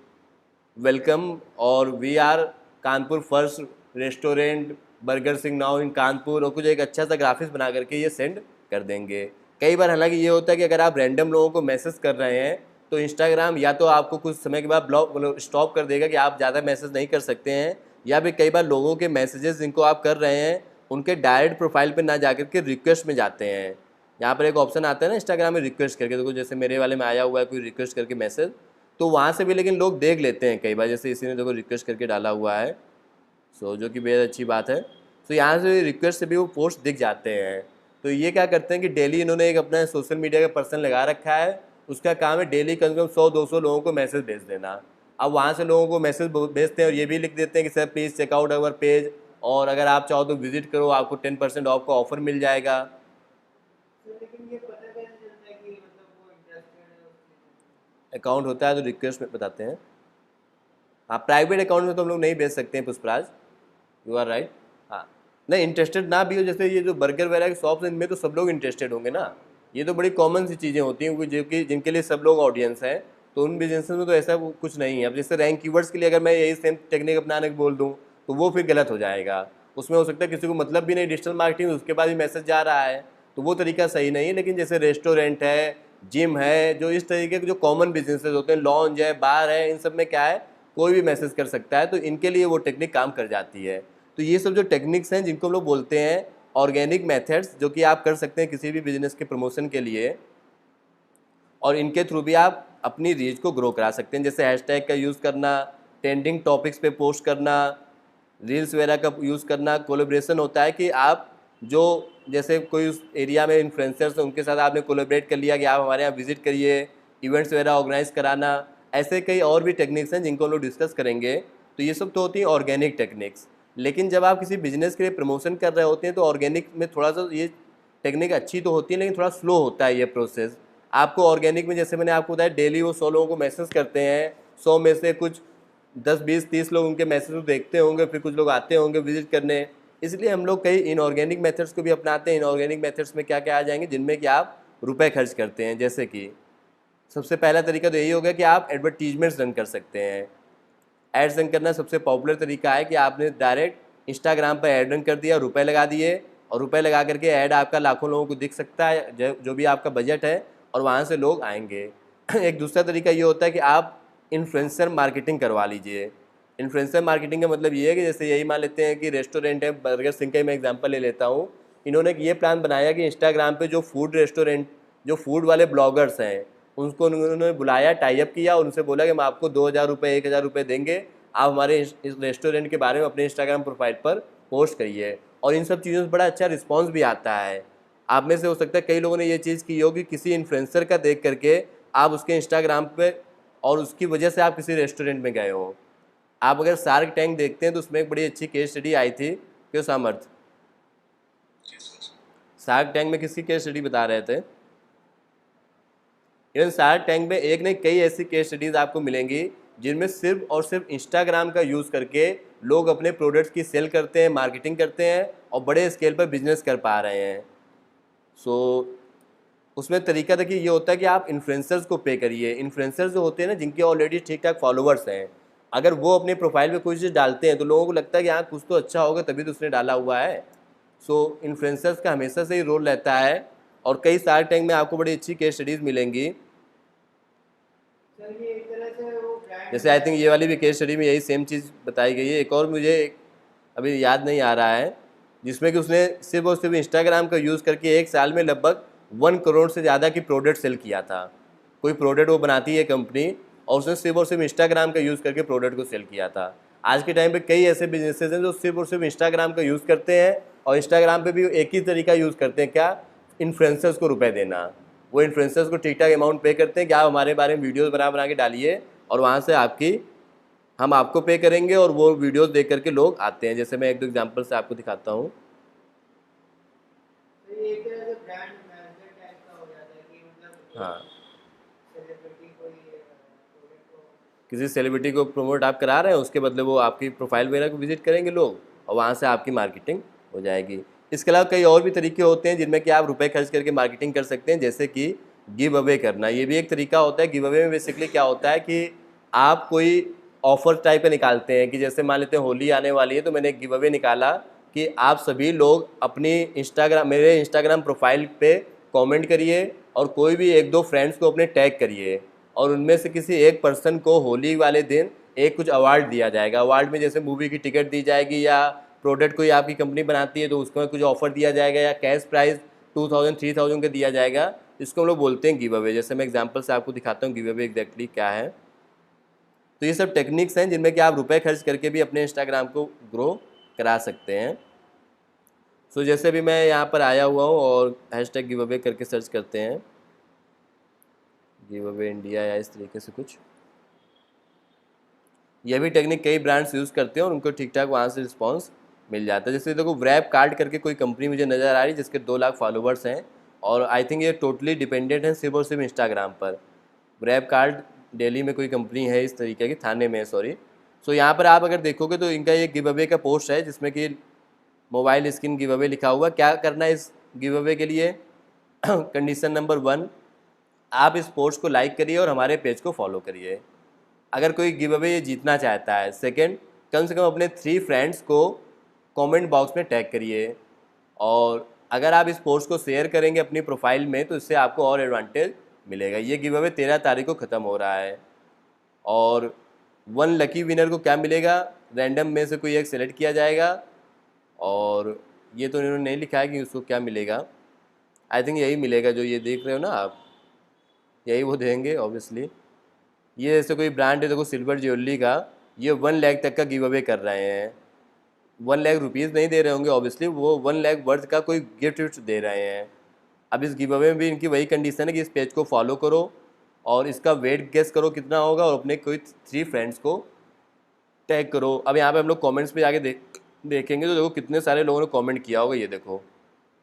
वेलकम और we are Kanpur first restaurant burger Singh now in Kanpur, और कुछ एक अच्छा सा ग्राफिक्स बना करके ये सेंड कर देंगे। कई बार हालांकि ये होता है कि अगर आप रैंडम लोगों को मैसेज कर रहे हैं तो इंस्टाग्राम या तो आपको कुछ समय के बाद ब्लॉक मतलब स्टॉप कर देगा कि आप ज़्यादा मैसेज नहीं कर सकते हैं, या फिर कई बार लोगों के मैसेजेस जिनको आप कर रहे हैं उनके डायरेक्ट प्रोफाइल पर ना जाकर के रिक्वेस्ट में जाते हैं। यहाँ पर एक ऑप्शन आता है ना इंस्टाग्राम में रिक्वेस्ट करके, देखो जैसे मेरे वाले में आया हुआ है कोई रिक्वेस्ट करके मैसेज, तो वहाँ से भी लेकिन लोग देख लेते हैं कई बार, जैसे इसी ने देखो रिक्वेस्ट करके डाला हुआ है। सो जो कि बेहद अच्छी बात है। तो यहाँ से रिक्वेस्ट से भी वो पोस्ट दिख जाते हैं। तो ये क्या करते हैं कि डेली इन्होंने एक अपना सोशल मीडिया का पर्सन लगा रखा है, उसका काम है डेली कम से कम 100-200 लोगों को मैसेज भेज देना। अब वहाँ से लोगों को मैसेज भेजते हैं और ये भी लिख देते हैं कि sir please checkout our page, और अगर आप चाहो तो विजिट करो, आपको 10% ऑफ का ऑफर मिल जाएगा। अकाउंट होता है तो रिक्वेस्ट में बताते हैं। हाँ, प्राइवेट अकाउंट में तो हम लोग नहीं भेज सकते हैं पुष्पराज, यू आर राइट। हाँ, नहीं इंटरेस्टेड ना भी हो, जैसे ये जो बर्गर वगैरह की शॉप्स हैं इनमें तो सब लोग इंटरेस्टेड होंगे ना, ये तो बड़ी कॉमन सी चीज़ें होती हैं जो कि जिनके लिए सब लोग ऑडियंस हैं। तो उन बिजनेस में तो ऐसा कुछ नहीं है। अब जैसे रैंक कीवर्ड्स के लिए अगर मैं यही सेम टेक्निक अपनाने को बोल दूँ तो वो फिर गलत हो जाएगा। उसमें हो सकता है किसी को मतलब भी नहीं डिजिटल मार्केटिंग, उसके बाद भी मैसेज जा रहा है, तो वो तरीका सही नहीं है। लेकिन जैसे रेस्टोरेंट है, जिम है, जो इस तरीके के जो कॉमन बिजनेसेस होते हैं, लॉन्ज है, बार है, इन सब में क्या है कोई भी मैसेज कर सकता है, तो इनके लिए वो टेक्निक काम कर जाती है। तो ये सब जो टेक्निक्स हैं जिनको हम लोग बोलते हैं ऑर्गेनिक मेथड्स, जो कि आप कर सकते हैं किसी भी बिजनेस के प्रमोशन के लिए, और इनके थ्रू भी आप अपनी रीच को ग्रो करा सकते हैं। जैसे हैशटैग का यूज़ करना, ट्रेंडिंग टॉपिक्स पे पोस्ट करना, रील्स वगैरह का यूज़ करना। कोलेब्रेशन होता है कि आप जो जैसे कोई उस एरिया में इन्फ्लुएंसर्स हैं उनके साथ आपने कोलेब्रेट कर लिया कि आप हमारे यहाँ विजिट करिए, इवेंट्स वगैरह ऑर्गेनाइज कराना। ऐसे कई और भी टेक्निक्स हैं जिनको हम लोग डिस्कस करेंगे। तो ये सब तो होती हैं ऑर्गेनिक टेक्निक्स। लेकिन जब आप किसी बिजनेस के लिए प्रमोशन कर रहे होते हैं तो ऑर्गेनिक में थोड़ा सा ये टेक्निक अच्छी तो होती है लेकिन थोड़ा स्लो होता है ये प्रोसेस। आपको ऑर्गेनिक में जैसे मैंने आपको बताया डेली वो 100 लोगों को मैसेज करते हैं, 100 में से कुछ 10-20-30 लोग उनके मैसेज को देखते होंगे, फिर कुछ लोग आते होंगे विजिट करने। इसलिए हम लोग कई इनऑर्गेनिक मेथड्स को भी अपनाते हैं। इनऑर्गेनिक मेथड्स में क्या क्या आ जाएंगे जिनमें कि आप रुपए खर्च करते हैं। जैसे कि सबसे पहला तरीका तो यही हो गया कि आप एडवर्टीजमेंट्स रन कर सकते हैं। एड्स रन करना सबसे पॉपुलर तरीका है कि आपने डायरेक्ट इंस्टाग्राम पर ऐड रन कर दिया, रुपए लगा दिए, और रुपए लगा करके ऐड आपका लाखों लोगों को दिख सकता है, जो भी आपका बजट है, और वहाँ से लोग आएंगे। एक दूसरा तरीका ये होता है कि आप इन्फ्लुएंसर मार्केटिंग करवा लीजिए। इन्फ्लुएंसर मार्केटिंग का मतलब ये है कि जैसे यही मान लेते हैं कि रेस्टोरेंट है, बर्गर सिंह का ही मैं एग्जांपल ले लेता हूँ। इन्होंने ये प्लान बनाया कि इंस्टाग्राम पे जो फूड रेस्टोरेंट, जो फूड वाले ब्लॉगर्स हैं, उनको उन्होंने बुलाया, टाई अप किया, और उनसे बोला कि हम आपको 2,000 रुपये, 1,000 रुपये देंगे, आप हमारे इस रेस्टोरेंट के बारे में अपने इंस्टाग्राम प्रोफाइल पर पोस्ट करिए। और इन सब चीज़ों से बड़ा अच्छा रिस्पॉन्स भी आता है। आप में से हो सकता है कई लोगों ने ये चीज़ की होगी, किसी इन्फ्लुएंसर का देख करके आप उसके इंस्टाग्राम पे, और उसकी वजह से आप किसी रेस्टोरेंट में गए हो। आप अगर शार्क टैंक देखते हैं तो उसमें एक बड़ी अच्छी केस स्टडी आई थी, क्यों सामर्थ? शार्क टैंक में किसकी केस स्टडी बता रहे थे? इवन शार्क टैंक में एक नहीं कई ऐसी केस स्टडीज़ आपको मिलेंगी जिनमें सिर्फ और सिर्फ इंस्टाग्राम का यूज़ करके लोग अपने प्रोडक्ट्स की सेल करते हैं, मार्केटिंग करते हैं, और बड़े स्केल पर बिजनेस कर पा रहे हैं। सो उसमें तरीका देखिए ये होता है कि आप इन्फ्लुएंसर्स को पे करिए। इन्फ्लुएंसर्स जो होते हैं ना, जिनके ऑलरेडी ठीक ठाक फॉलोअर्स हैं, अगर वो अपने प्रोफाइल पे कोई चीज़ डालते हैं तो लोगों को लगता है कि हाँ कुछ तो अच्छा होगा, तभी तो उसने डाला हुआ है। सो इन्फ्लुएंसर्स का हमेशा से ही रोल रहता है, और कई शार्क टैंक में आपको बड़ी अच्छी केस स्टडीज़ मिलेंगी। जैसे आई थिंक ये वाली भी केस स्टडी में यही सेम चीज़ बताई गई है। एक और मुझे अभी याद नहीं आ रहा है, जिसमें कि उसने सिर्फ और सिर्फ इंस्टाग्राम का यूज़ करके एक साल में लगभग 1 करोड़ से ज़्यादा की प्रोडक्ट सेल किया था। कोई प्रोडक्ट वो बनाती है कंपनी, और उसने सिर्फ और सिर्फ इंस्टाग्राम का यूज़ करके प्रोडक्ट को सेल किया था। आज के टाइम पे कई ऐसे बिजनेसेस हैं जो सिर्फ और सिर्फ इंस्टाग्राम का यूज़ करते हैं, और इंस्टाग्राम पे भी एक ही तरीका यूज़ करते हैं, क्या? इन्फ्लुएंसर्स को रुपए देना। वो इन्फ्लुएंसर्स को ठीक ठाक अमाउंट पे करते हैं कि आप हमारे बारे में वीडियोज़ बना बना के डालिए, और वहाँ से हम आपको पे करेंगे, और वो वीडियोस देख करके लोग आते हैं। जैसे मैं एक दो एग्जांपल से आपको दिखाता हूँ। हाँ, किसी सेलिब्रिटी को प्रमोट आप करा रहे हैं, उसके बदले वो आपकी प्रोफाइल वगैरह को विजिट करेंगे लोग, और वहाँ से आपकी मार्केटिंग हो जाएगी। इसके अलावा कई और भी तरीके होते हैं जिनमें कि आप रुपए खर्च करके मार्केटिंग कर सकते हैं, जैसे कि गिव अवे करना। ये भी एक तरीका होता है। गिव अवे में बेसिकली क्या होता है कि आप कोई ऑफर टाइप का निकालते हैं, कि जैसे मान लेते हैं होली आने वाली है, तो मैंने एक गिव अवे निकाला कि आप सभी लोग अपनी मेरे इंस्टाग्राम प्रोफाइल पे कमेंट करिए, और कोई भी एक दो फ्रेंड्स को अपने टैग करिए, और उनमें से किसी एक पर्सन को होली वाले दिन एक कुछ अवार्ड दिया जाएगा। अवार्ड में जैसे मूवी की टिकट दी जाएगी, या प्रोडक्ट कोई आपकी कंपनी बनाती है तो उसको कुछ ऑफर दिया जाएगा, या कैश प्राइस 2000 3000 का दिया जाएगा। इसको हम लोग बोलते हैं गिव अवे। जैसे मैं एग्जांपल से आपको दिखाता हूँ गिव अवे एग्जैक्टली क्या है। तो ये सब टेक्निक्स हैं जिनमें कि आप रुपए खर्च करके भी अपने इंस्टाग्राम को ग्रो करा सकते हैं। सो जैसे भी मैं यहाँ पर आया हुआ हूँ और हैशटैग गिव अवे करके सर्च करते हैं, गिव अवे इंडिया या इस तरीके से कुछ, यह भी टेक्निक कई ब्रांड्स यूज़ करते हैं और उनको ठीक ठाक वहाँ से रिस्पॉन्स मिल जाता है। जैसे देखो व्रैप कार्ड करके कोई कंपनी मुझे नज़र आ रही है जिसके 2 लाख फॉलोवर्स हैं, और आई थिंक ये टोटली डिपेंडेंट है सिर्फ और सिर्फ इंस्टाग्राम पर। व्रैप कार्ड दिल्ली में कोई कंपनी है इस तरीके की, थाने में, सॉरी। सो यहाँ पर आप अगर देखोगे तो इनका ये गिव अवे का पोस्ट है जिसमें कि मोबाइल स्क्रीन गिव अवे लिखा हुआ। क्या करना है इस गिव अवे के लिए? कंडीशन नंबर 1, आप इस पोस्ट को लाइक करिए और हमारे पेज को फॉलो करिए, अगर कोई गिव अवे ये जीतना चाहता है। सेकंड, कम से कम अपने 3 फ्रेंड्स को कमेंट बॉक्स में टैग करिए, और अगर आप इस पोस्ट को शेयर करेंगे अपनी प्रोफाइल में तो इससे आपको और एडवांटेज मिलेगा। ये गिव अवे 13 तारीख को ख़त्म हो रहा है, और 1 लकी विनर को क्या मिलेगा? रैंडम में से कोई एक सेलेक्ट किया जाएगा, और ये तो इन्होंने नहीं लिखा है कि उसको क्या मिलेगा। आई थिंक यही मिलेगा जो ये देख रहे हो ना आप, यही वो देंगे ऑब्वियसली। ये जैसे कोई ब्रांड है देखो सिल्वर ज्वेलरी का, ये 1 लाख तक का गिव अवे कर रहे हैं। 1 लाख रुपीज़ नहीं दे रहे होंगे ऑब्वियसली, वो 1 लाख वर्थ का कोई गिफ्ट दे रहे हैं। अब इस गिव अवे में भी इनकी वही कंडीशन है कि इस पेज को फॉलो करो और इसका वेट गेस करो कितना होगा, और अपने कोई 3 फ्रेंड्स को टैग करो। अब यहाँ पे हम लोग कमेंट्स पे जाके देखेंगे तो देखो कितने सारे लोगों ने कमेंट किया होगा। ये देखो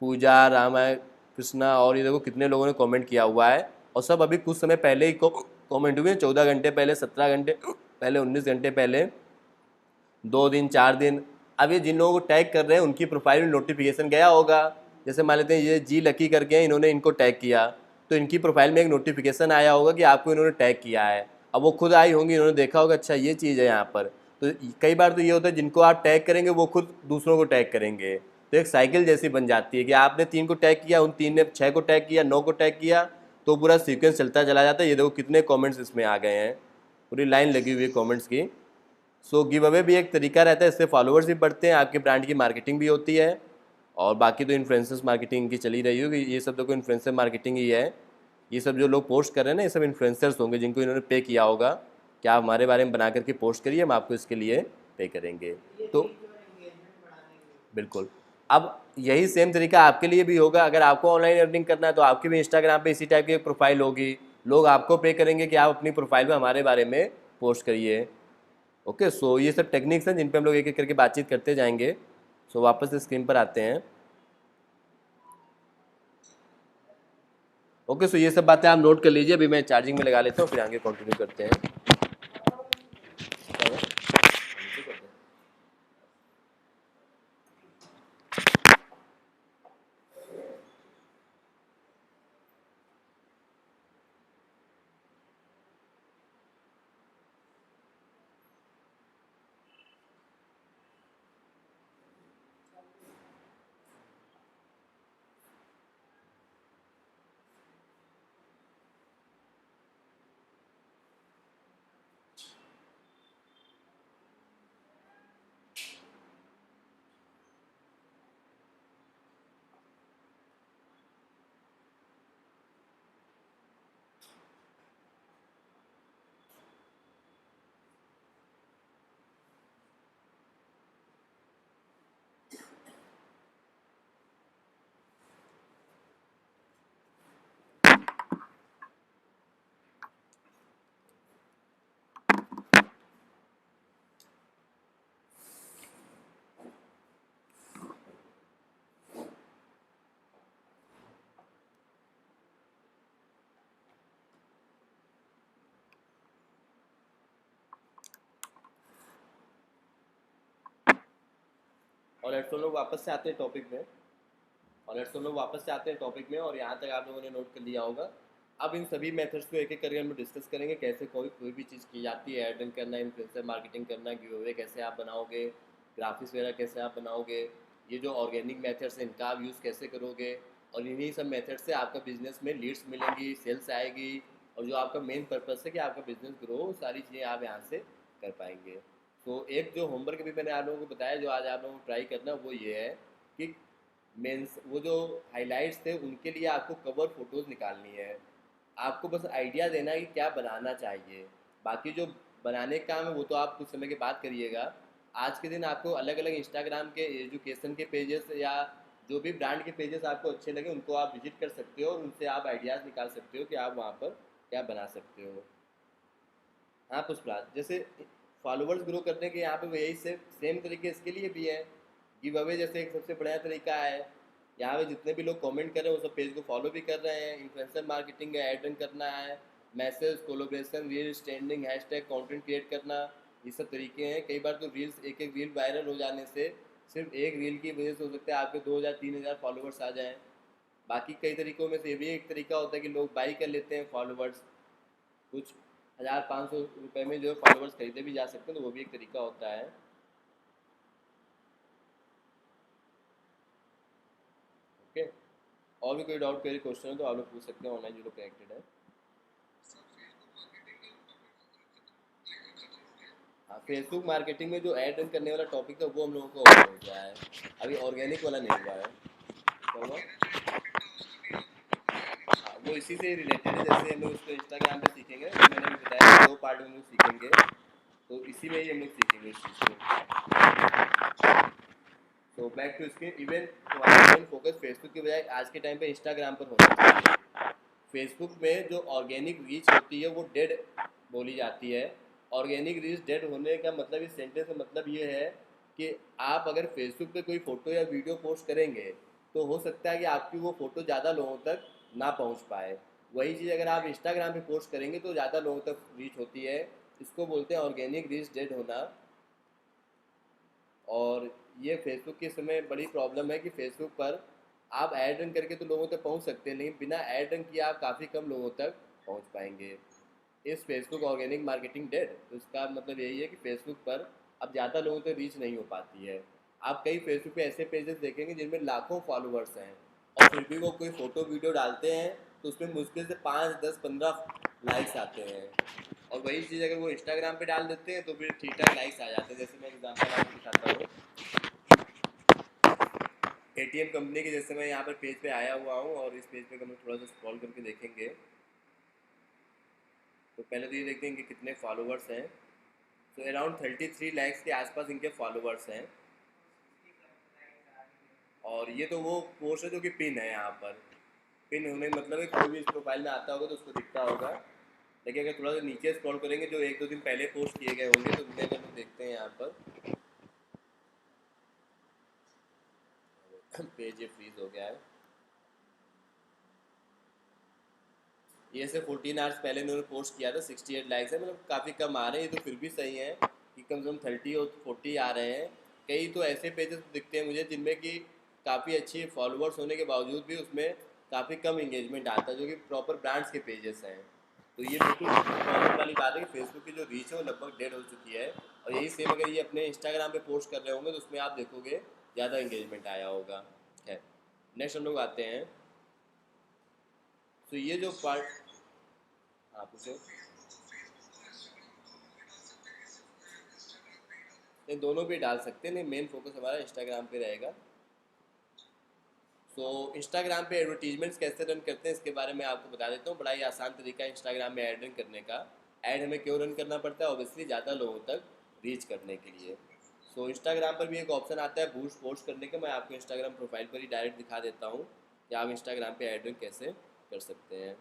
पूजा, रामा, कृष्णा, और ये देखो कितने लोगों ने कमेंट किया हुआ है, और सब अभी कुछ समय पहले ही कमेंट हुए हैं। 14 घंटे पहले, 17 घंटे पहले, 19 घंटे पहले, 2 दिन, 4 दिन। अब ये जिन लोगों को टैग कर रहे हैं उनकी प्रोफाइल में नोटिफिकेशन गया होगा। जैसे मान लेते हैं ये जी लकी करके हैं, इन्होंने इनको टैग किया तो इनकी प्रोफाइल में एक नोटिफिकेशन आया होगा कि आपको इन्होंने टैग किया है। अब वो खुद आई होंगी, इन्होंने देखा होगा अच्छा ये चीज़ है यहाँ पर, तो कई बार तो ये होता है जिनको आप टैग करेंगे वो खुद दूसरों को टैग करेंगे, तो एक साइकिल जैसी बन जाती है कि आपने 3 को टैग किया, उन 3 ने 6 को टैग किया, 9 को टैग किया, तो पूरा सीक्वेंस चलता चला जाता है। ये देखो कितने कमेंट्स इसमें आ गए हैं, पूरी लाइन लगी हुई है कमेंट्स की। सो गिव अवे भी एक तरीका रहता है, इससे फॉलोअर्स भी बढ़ते हैं, आपके ब्रांड की मार्केटिंग भी होती है। और बाकी तो इन्फ्लुएंसर्स मार्केटिंग की चली रही होगी, ये सब देखो इन्फ्लुएंसर मार्केटिंग ही है। ये सब जो लोग पोस्ट कर रहे हैं ना, ये सब इन्फ्लुएंसर्स होंगे जिनको इन्होंने पे किया होगा कि आप हमारे बारे में बना करके पोस्ट करिए, हम आपको इसके लिए पे करेंगे। तो बिल्कुल, अब यही सेम तरीका आपके लिए भी होगा। अगर आपको ऑनलाइन अर्निंग करना है तो आपकी भी इंस्टाग्राम पे इसी टाइप की एक प्रोफाइल होगी, लोग आपको पे करेंगे कि आप अपनी प्रोफाइल में हमारे बारे में पोस्ट करिए। ओके, सो ये सब टेक्निक्स हैं जिन पे हम लोग एक एक करके बातचीत करते जाएंगे। सो वापस से स्क्रीन पर आते हैं। ओके, सो ये सब बातें आप नोट कर लीजिए, अभी मैं चार्जिंग में लगा लेता हूँ, फिर आगे कंटिन्यू करते हैं। और लेट्स हम लोग वापस से आते हैं टॉपिक में। और यहाँ तक आप लोगों ने नोट कर लिया होगा। अब इन सभी मेथड्स को एक एक करके हम लोग डिस्कस करेंगे, कैसे कोई कोई भी चीज़ की जाती है, एड करना, इन्फ्लुएंसर मार्केटिंग करना, गिव अवे कैसे आप बनाओगे, ग्राफिक्स वगैरह कैसे आप बनाओगे, ये जो ऑर्गेनिक मेथड्स हैं इनका आप यूज़ कैसे करोगे, और इन्हीं सब मेथड से आपका बिजनेस में लीड्स मिलेंगी, सेल्स आएगी, और जो आपका मेन पर्पस है कि आपका बिजनेस ग्रो हो, सारी चीज़ें आप यहाँ से कर पाएंगे। तो एक जो होमवर्क भी मैंने आप लोगों को बताया, जो आज आप लोगों को ट्राई करना, वो ये है कि मेंस वो जो हाइलाइट्स थे उनके लिए आपको कवर फोटोज़ निकालनी है। आपको बस आइडिया देना है कि क्या बनाना चाहिए, बाकी जो बनाने का काम है वो तो आप कुछ समय के बाद करिएगा। आज के दिन आपको अलग अलग इंस्टाग्राम के एजुकेशन के पेजेस या जो भी ब्रांड के पेजेस आपको अच्छे लगे उनको आप विजिट कर सकते हो, और उनसे आप आइडियाज़ निकाल सकते हो कि आप वहाँ पर क्या बना सकते हो। हाँ पुष्पराज, जैसे फॉलोवर्स ग्रो करने के यहाँ पे यही सेम तरीके इसके लिए भी है। गिव अवे जैसे एक सबसे बढ़िया तरीका है। यहाँ पे जितने भी लोग कमेंट कर रहे हैं वो सब पेज को फॉलो भी कर रहे हैं। इन्फ्लुएंसर मार्केटिंग है, एड रन करना है, message, collaboration, reels, trending, hashtag, content create करना, ये सब तरीके हैं। कई बार तो रील्स, एक एक रील वायरल हो जाने से, सिर्फ एक रील की वजह से हो सकता है आपके 2000-3000 फॉलोवर्स आ जाएँ। बाकी कई तरीकों में से ये भी एक तरीका होता है कि लोग बाई कर लेते हैं फॉलोवर्स, कुछ 1500 रुपये में जो है फॉलोवर्स खरीदे भी जा सकते हैं, तो वो भी एक तरीका होता है। ओके, और भी कोई डाउट, कोई क्वेश्चन है तो आप लोग पूछ सकते हैं, ऑनलाइन जो लोग कनेक्टेड है। हाँ, फेसबुक मार्केटिंग में जो ऐड रन करने वाला टॉपिक था वो हम लोगों को ओवर हो गया है, अभी ऑर्गेनिक वाला नहीं हुआ है। क्या हुआ? हाँ, वो इसी से रिलेटेड है। जैसे हम लोग उसको इंस्टाग्राम पे सीखेंगे, तो मैंने भी बताया कि 2 पार्ट में हम लोग सीखेंगे, तो इसी में ही हम लोग सीखेंगे इस चीज़ को। तो बैक टू स्क्रीन, इवन तुम्हारा मेन फोकस फेसबुक की बजाय आज के टाइम पे इंस्टाग्राम पर होना चाहिए। फेसबुक में जो ऑर्गेनिक रीच होती है वो डेड बोली जाती है। ऑर्गेनिक रीच डेड होने का मतलब, इस सेंटेंस का मतलब ये है कि आप अगर फेसबुक पे कोई फ़ोटो या वीडियो पोस्ट करेंगे तो हो सकता है कि आपकी वो फ़ोटो ज़्यादा लोगों तक ना पहुंच पाए। वही चीज़ अगर आप इंस्टाग्राम पे पोस्ट करेंगे तो ज़्यादा लोगों तक रीच होती है। इसको बोलते हैं ऑर्गेनिक रीच डेड होना। और ये फेसबुक के समय बड़ी प्रॉब्लम है कि फेसबुक पर आप ऐड रन करके तो लोगों तक पहुंच सकते हैं, लेकिन बिना ऐड रन किए आप काफ़ी कम लोगों तक पहुंच पाएंगे। इस फेसबुक ऑर्गेनिक मार्केटिंग डेड, तो इसका मतलब यही है कि फेसबुक पर अब ज़्यादा लोगों तक रीच नहीं हो पाती है। आप कई फेसबुक पे ऐसे पेजेस देखेंगे जिनमें लाखों फॉलोअर्स हैं, और फिर भी वो कोई फ़ोटो वीडियो डालते हैं तो उसमें मुश्किल से 5 10 15 लाइक्स आते हैं। और वही चीज़ अगर वो इंस्टाग्राम पे डाल देते हैं तो फिर ठीक ठाक लाइक्स आ जाते हैं। जैसे मैं एग्जांपल आपको दिखाता हूँ, एटीएम कंपनी के, जैसे मैं यहाँ पर पेज पे आया हुआ हूँ और इस पेज पे हम थोड़ा सा स्क्रॉल करके देखेंगे तो पहले तो ये देखते हैं कि कितने फॉलोअर्स हैं। तो अराउंड 33 लाख के आसपास इनके फॉलोअर्स हैं। और ये तो वो पोस्ट है जो कि पिन है यहाँ पर। पिन होने का मतलब है कोई भी इस प्रोफाइल में आता होगा तो उसको दिखता होगा। लेकिन अगर थोड़ा सा नीचे स्क्रॉल करेंगे जो 1 2 दिन पहले पोस्ट किए गए होंगे तो उनमें अगर हम देखते हैं यहाँ पर पेज ये फ्रीज हो गया है। ये से 14 आवर्स पहले इन्होंने पोस्ट किया था, 68 लाइक्स है, मतलब काफ़ी कम आ रहे हैं। ये तो फिर भी सही है कि कम से कम 30 और 40 आ रहे हैं। कई तो ऐसे पेजेस दिखते हैं मुझे जिनमें कि काफ़ी अच्छी फॉलोअर्स होने के बावजूद भी उसमें काफ़ी कम इंगेजमेंट आता है, जो कि प्रॉपर ब्रांड्स के पेजेस हैं। तो ये बिल्कुल कॉमन वाली बात है कि फेसबुक की जो रीच है वो लगभग डेड हो चुकी है। और यही सेम अगर ये अपने इंस्टाग्राम पे पोस्ट कर रहे होंगे तो उसमें आप देखोगे ज़्यादा इंगेजमेंट आया होगा। खैर, नेक्स्ट हम लोग आते हैं। तो ये जो पार्ट, हाँ पूछो। ये दोनों पे डाल सकते हैं, नहीं मेन फोकस हमारा इंस्टाग्राम पे रहेगा। सो इंस्टाग्राम पे एडवर्टीजमेंट्स कैसे रन करते हैं इसके बारे में आपको बता देता हूँ। बड़ा ही आसान तरीका है इंस्टाग्राम में ऐड रन करने का। ऐड हमें क्यों रन करना पड़ता है? ऑब्वियसली ज़्यादा लोगों तक रीच करने के लिए। सो इंस्टाग्राम पर भी एक ऑप्शन आता है बूस्ट पोस्ट करने का। मैं आपको इंस्टाग्राम प्रोफाइल पर ही डायरेक्ट दिखा देता हूँ कि आप इंस्टाग्राम पे ऐड रन कैसे कर सकते हैं।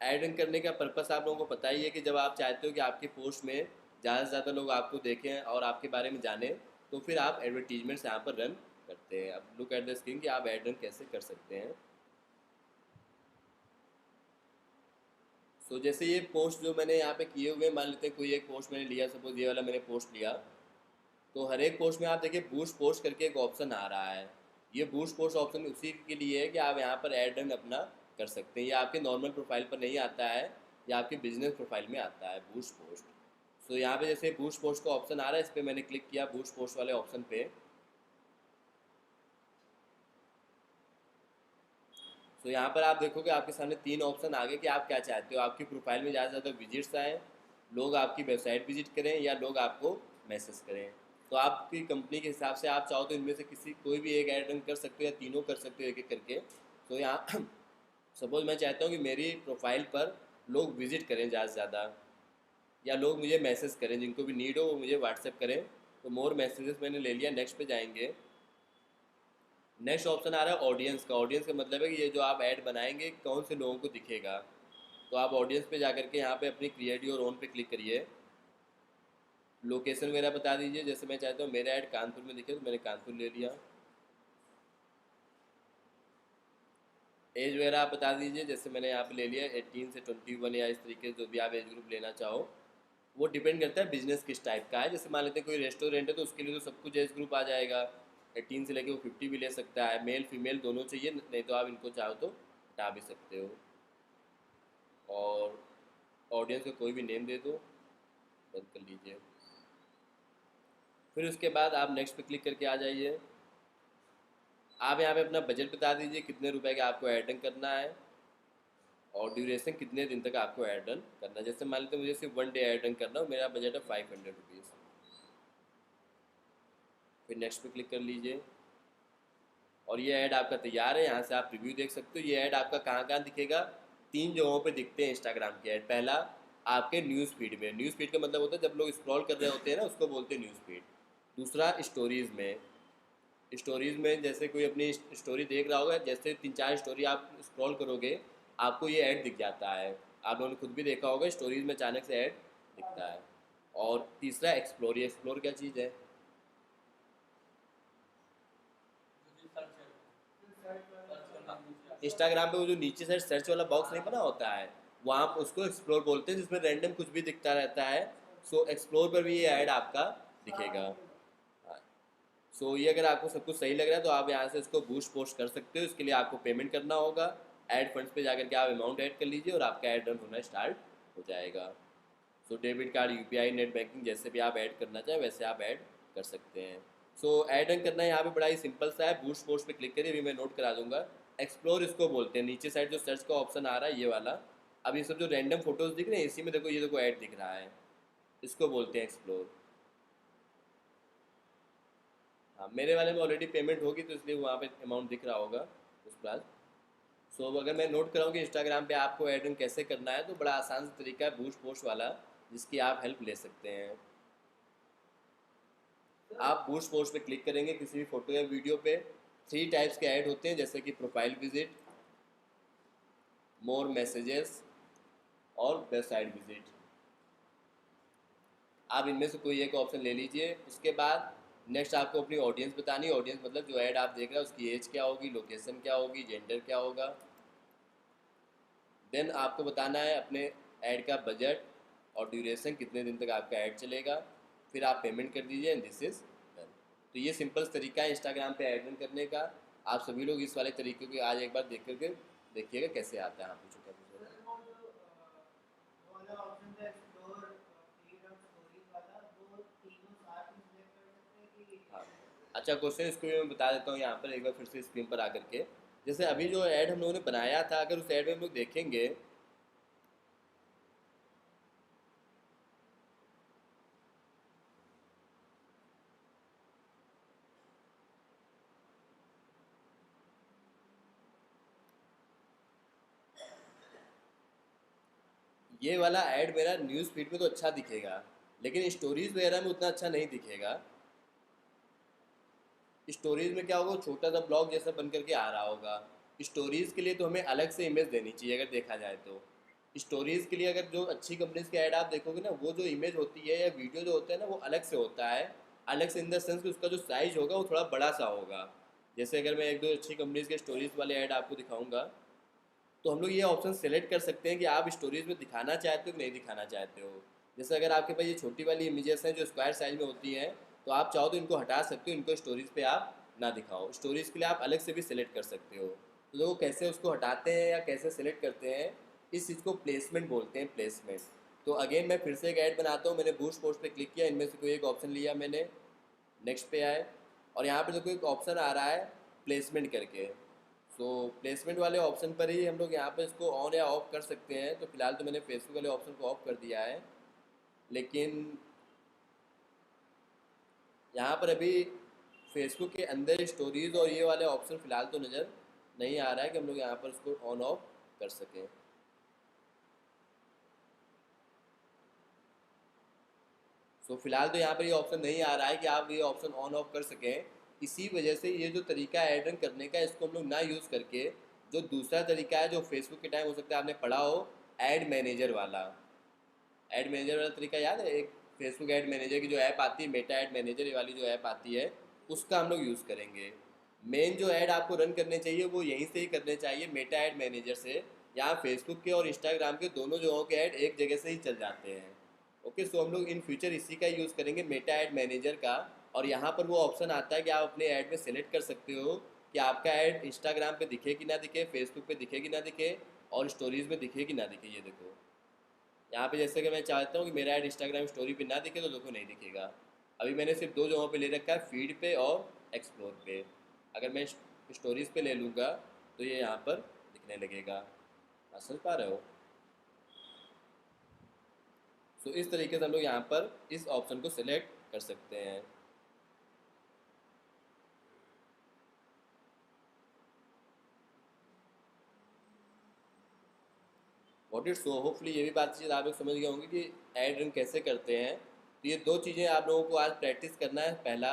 ऐड रन करने का पर्पस आप लोगों को पता ही है कि जब आप चाहते हो कि आपकी पोस्ट में ज़्यादा से ज़्यादा लोग आपको देखें और आपके बारे में जानें, तो फिर आप एडवर्टीजमेंट्स यहाँ पर रन करते हैं। अब लुक एट द स्क्रीन कि आप ऐड रन कैसे कर सकते हैं। सो जैसे ये पोस्ट जो मैंने यहाँ पे किए हुए हैं, मान लेते हैं कोई एक पोस्ट मैंने लिया, सपोज ये वाला मैंने पोस्ट लिया, तो हर एक पोस्ट में आप देखिए बूस्ट पोस्ट करके एक ऑप्शन आ रहा है। ये बूस्ट पोस्ट ऑप्शन उसी के लिए है कि आप यहाँ पर ऐड रन अपना कर सकते हैं। ये आपके नॉर्मल प्रोफाइल पर नहीं आता है, या आपके बिजनेस प्रोफाइल में आता है बूस्ट पोस्ट। सो यहाँ पे जैसे बूस्ट पोस्ट का ऑप्शन आ रहा है, इस पर मैंने क्लिक किया बूस्ट पोस्ट वाले ऑप्शन पे। सो यहाँ पर आप देखोगे आपके सामने 3 ऑप्शन आ गए कि आप क्या चाहते हो। आपकी प्रोफाइल में ज़्यादा से ज़्यादा विजिट्स आएँ, लोग आपकी वेबसाइट विजिट करें, या लोग आपको मैसेज करें। तो आपकी कंपनी के हिसाब से आप चाहो तो इनमें से किसी कोई भी एक ऐड रन कर सकते हो या तीनों कर सकते हो एक एक करके। तो यहाँ सपोज मैं चाहता हूँ कि मेरी प्रोफाइल पर लोग विजिट करें ज़्यादा से ज़्यादा, या लोग मुझे मैसेज करें, जिनको भी नीड हो वो मुझे व्हाट्सएप करें। तो मोर मैसेजेस मैंने ले लिया, नेक्स्ट पे जाएंगे। नेक्स्ट ऑप्शन आ रहा है ऑडियंस का। ऑडियंस का मतलब है कि ये जो आप ऐड बनाएंगे कौन से लोगों को दिखेगा। तो आप ऑडियंस पे जा करके यहाँ पे अपनी क्रिएट योर ओन पे क्लिक करिए। लोकेशन वगैरह बता दीजिए, जैसे मैं चाहता हूँ मेरा ऐड कानपुर में दिखे तो मैंने कानपुर ले लिया। एज वगैरह आप बता दीजिए, जैसे मैंने यहाँ पे ले लिया 18 से 21, या इस तरीके से जो भी आप एज ग्रुप लेना चाहो। वो डिपेंड करता है बिजनेस किस टाइप का है। जैसे मान लेते हैं कोई रेस्टोरेंट है तो उसके लिए तो सब कुछ एज ग्रुप आ जाएगा। 18 से लेके वो 50 भी ले सकता है, मेल फीमेल दोनों चाहिए, नहीं तो आप इनको चाहो तो हटा भी सकते हो। और ऑडियंस को कोई भी नेम दे दो, बंद कर लीजिए। फिर उसके बाद आप नेक्स्ट पे क्लिक करके आ जाइए। आप यहाँ पे अपना बजट बता दीजिए कितने रुपए का आपको ऐड रन करना है, और ड्यूरेशन कितने दिन तक आपको ऐड रन करना है। जैसे मान लेते हैं मुझे सिर्फ 1 डे ऐड रन करना हो, मेरा बजट है 500 रुपीज़। फिर नेक्स्ट पे क्लिक कर लीजिए और ये ऐड आपका तैयार है। यहाँ से आप रिव्यू देख सकते हो। ये ऐड आपका कहाँ कहाँ दिखेगा? 3 जगहों पे दिखते हैं इंस्टाग्राम के ऐड। पहला, आपके न्यूज़ फीड में। न्यूज़ फीड का मतलब होता है जब लोग स्क्रॉल कर रहे होते हैं ना, उसको बोलते हैं न्यूज़ फीड। दूसरा, स्टोरीज़ में। स्टोरीज़ में जैसे कोई अपनी स्टोरी देख रहा होगा, जैसे 3 4 स्टोरी आप स्क्रॉल करोगे आपको ये ऐड दिख जाता है। आप लोगों ने खुद भी देखा होगा, स्टोरीज़ में अचानक से ऐड दिखता है। और तीसरा, एक्सप्लोर। ये एक्सप्लोर क्या चीज़ है? इंस्टाग्राम पे वो जो नीचे साइड सर्च वाला बॉक्स नहीं बना होता है, वहाँ पर उसको एक्सप्लोर बोलते हैं, जिसमें रैंडम कुछ भी दिखता रहता है। सो एक्सप्लोर पर भी ये ऐड आपका दिखेगा। सो ये अगर आपको सब कुछ सही लग रहा है तो आप यहाँ से इसको बूस्ट पोस्ट कर सकते हो। इसके लिए आपको पेमेंट करना होगा। ऐड फंड्स पे जाकर के आप अमाउंट ऐड कर लीजिए और आपका ऐड रन होना स्टार्ट हो जाएगा। So debit card, UPI, net banking जैसे भी आप ऐड करना चाहें वैसे आप ऐड कर सकते हैं। सो ऐड रन करना यहाँ पे बड़ा ही सिंपल सा है। बूस्ट पोस्ट पे क्लिक करिए, अभी मैं नोट करा दूंगा। एक्सप्लोर इसको बोलते हैं। नीचे साइड जो सर्च का ऑप्शन आ रहा है ये वाला, अब ये सब जो रैंडम फोटोज दिख रहे हैं इसी में देखो, ये देखो ऐड दिख रहा है, इसको बोलते हैं एक्सप्लोर। हाँ, मेरे वाले में ऑलरेडी पेमेंट होगी तो इसलिए वहाँ पे अमाउंट दिख रहा होगा उस पर। सो अगर मैं नोट कराऊँ कि इंस्टाग्राम पे आपको ऐड रन कैसे करना है, तो बड़ा आसान सा तरीका है बूस्ट पोस्ट वाला, जिसकी आप हेल्प ले सकते हैं। आप बूस्ट पोस्ट पे क्लिक करेंगे किसी भी फोटो या वीडियो पे, 3 टाइप्स के ऐड होते हैं जैसे कि प्रोफाइल विजिट, मोर मैसेजेस और वेबसाइट विजिट। आप इनमें से कोई एक ऑप्शन ले लीजिए। उसके बाद नेक्स्ट आपको अपनी ऑडियंस बतानी है। ऑडियंस मतलब जो ऐड आप देख रहे हैं उसकी एज क्या होगी, लोकेशन क्या होगी, जेंडर क्या होगा। देन आपको बताना है अपने ऐड का बजट और ड्यूरेशन, कितने दिन तक आपका ऐड चलेगा। फिर आप पेमेंट कर दीजिए एंड दिस इज़ डन। तो ये सिंपल तरीका है इंस्टाग्राम पे ऐड रन करने का। आप सभी लोग इस वाले तरीके को आज एक बार देख करके देखिएगा कैसे आता है। आप पूछो क्या पूछो। सर वो जो वो वाला ऑप्शन था एक्सप्लोर फीड और स्टोरीज वाला, वो तीनों साथ में सिलेक्ट कर सकते हैं कि हाँ, ऐसे? अच्छा क्वेश्चन इसको भी मैं बता देता हूँ यहाँ पर एक बार फिर से स्क्रीन पर आकर के। जैसे अभी जो ऐड हम लोगों ने बनाया था, अगर उस ऐड में हम लोग देखेंगे, ये वाला ऐड मेरा न्यूज़ फीड में तो अच्छा दिखेगा, लेकिन स्टोरीज वगैरह में उतना अच्छा नहीं दिखेगा। स्टोरीज में क्या होगा, छोटा सा ब्लॉग जैसा बन करके आ रहा होगा। स्टोरीज के लिए तो हमें अलग से इमेज देनी चाहिए अगर देखा जाए तो। स्टोरीज के लिए अगर जो अच्छी कंपनीज के ऐड आप देखोगे ना, वो जो इमेज होती है या वीडियो जो होता है ना, वो अलग से होता है। अलग से इन द सेंस कि उसका जो साइज होगा वो थोड़ा बड़ा सा होगा। जैसे अगर मैं एक दो अच्छी कंपनीज के स्टोरीज वाले ऐड आपको दिखाऊंगा, तो हम लोग ये ऑप्शन सेलेक्ट कर सकते हैं कि आप स्टोरीज में दिखाना चाहते हो कि नहीं दिखाना चाहते हो। जैसे अगर आपके पास ये छोटी वाली इमेजेस हैं जो स्क्वायर साइज में होती हैं, तो आप चाहो तो इनको हटा सकते हो, इनको स्टोरीज पे आप ना दिखाओ। स्टोरीज के लिए आप अलग से भी सिलेक्ट कर सकते हो। तो लोग कैसे उसको हटाते हैं या कैसे सेलेक्ट करते हैं, इस चीज़ को प्लेसमेंट बोलते हैं, प्लेसमेंट। तो अगेन मैं फिर से एक ऐड बनाता हूँ। मैंने बूस्ट पोस्ट पे क्लिक किया, इनमें से कोई एक ऑप्शन लिया मैंने, नेक्स्ट पे आए, और यहाँ पे देखो एक ऑप्शन आ रहा है प्लेसमेंट करके। सो प्लेसमेंट वाले ऑप्शन पर ही हम लोग यहाँ पे इसको ऑन या ऑफ कर सकते हैं। तो फिलहाल तो मैंने फेसबुक वाले ऑप्शन को ऑफ कर दिया है, लेकिन यहाँ पर अभी फेसबुक के अंदर स्टोरीज और ये वाले ऑप्शन फ़िलहाल तो नज़र नहीं आ रहा है कि हम लोग यहाँ पर इसको ऑन ऑफ कर सकें। सो फिलहाल तो यहाँ पर ये ऑप्शन नहीं आ रहा है कि आप ये ऑप्शन ऑन ऑफ कर सकें। इसी वजह से ये जो तरीका है ऐड रन करने का, इसको हम लोग ना यूज़ करके जो दूसरा तरीका है जो फेसबुक के टाइम हो सकता है आपने पढ़ा हो, ऐड मैनेजर वाला। ऐड मैनेजर वाला तरीका याद है, एक फेसबुक ऐड मैनेजर की जो ऐप आती है, मेटा ऐड मैनेजर वाली जो ऐप आती है, उसका हम लोग यूज़ करेंगे। मेन जो ऐड आपको रन करने चाहिए वो यहीं से ही करने चाहिए, मेटा ऐड मैनेजर से। यहाँ फेसबुक के और इंस्टाग्राम के दोनों जगहों के ऐड एक जगह से ही चल जाते हैं। ओके, सो हम लोग इन फ्यूचर इसी का यूज़ करेंगे, मेटा ऐड मैनेजर का। और यहाँ पर वो ऑप्शन आता है कि आप अपने ऐड में सेलेक्ट कर सकते हो कि आपका ऐड इंस्टाग्राम पे दिखे कि ना दिखे, फेसबुक पे दिखे कि ना दिखे, और स्टोरीज में दिखे कि ना दिखे। ये देखो यहाँ पे जैसे कि मैं चाहता हूँ कि मेरा ऐड इंस्टाग्राम स्टोरी पे ना दिखे, तो देखो नहीं दिखेगा। अभी मैंने सिर्फ दो जगहों पे ले रखा है, फीड पे और एक्सप्लोर पे। अगर मैं स्टोरीज पे ले लूँगा तो ये यहाँ पर दिखने लगेगा। आप समझ पा रहे हो? सो इस तरीके से हम लोग यहाँ पर इस ऑप्शन को सिलेक्ट कर सकते हैं। वॉट इट सो होपफुली ये भी बातचीत आप लोग समझ गए होंगे कि ऐड रन कैसे करते हैं। तो ये दो चीज़ें आप लोगों को आज प्रैक्टिस करना है। पहला,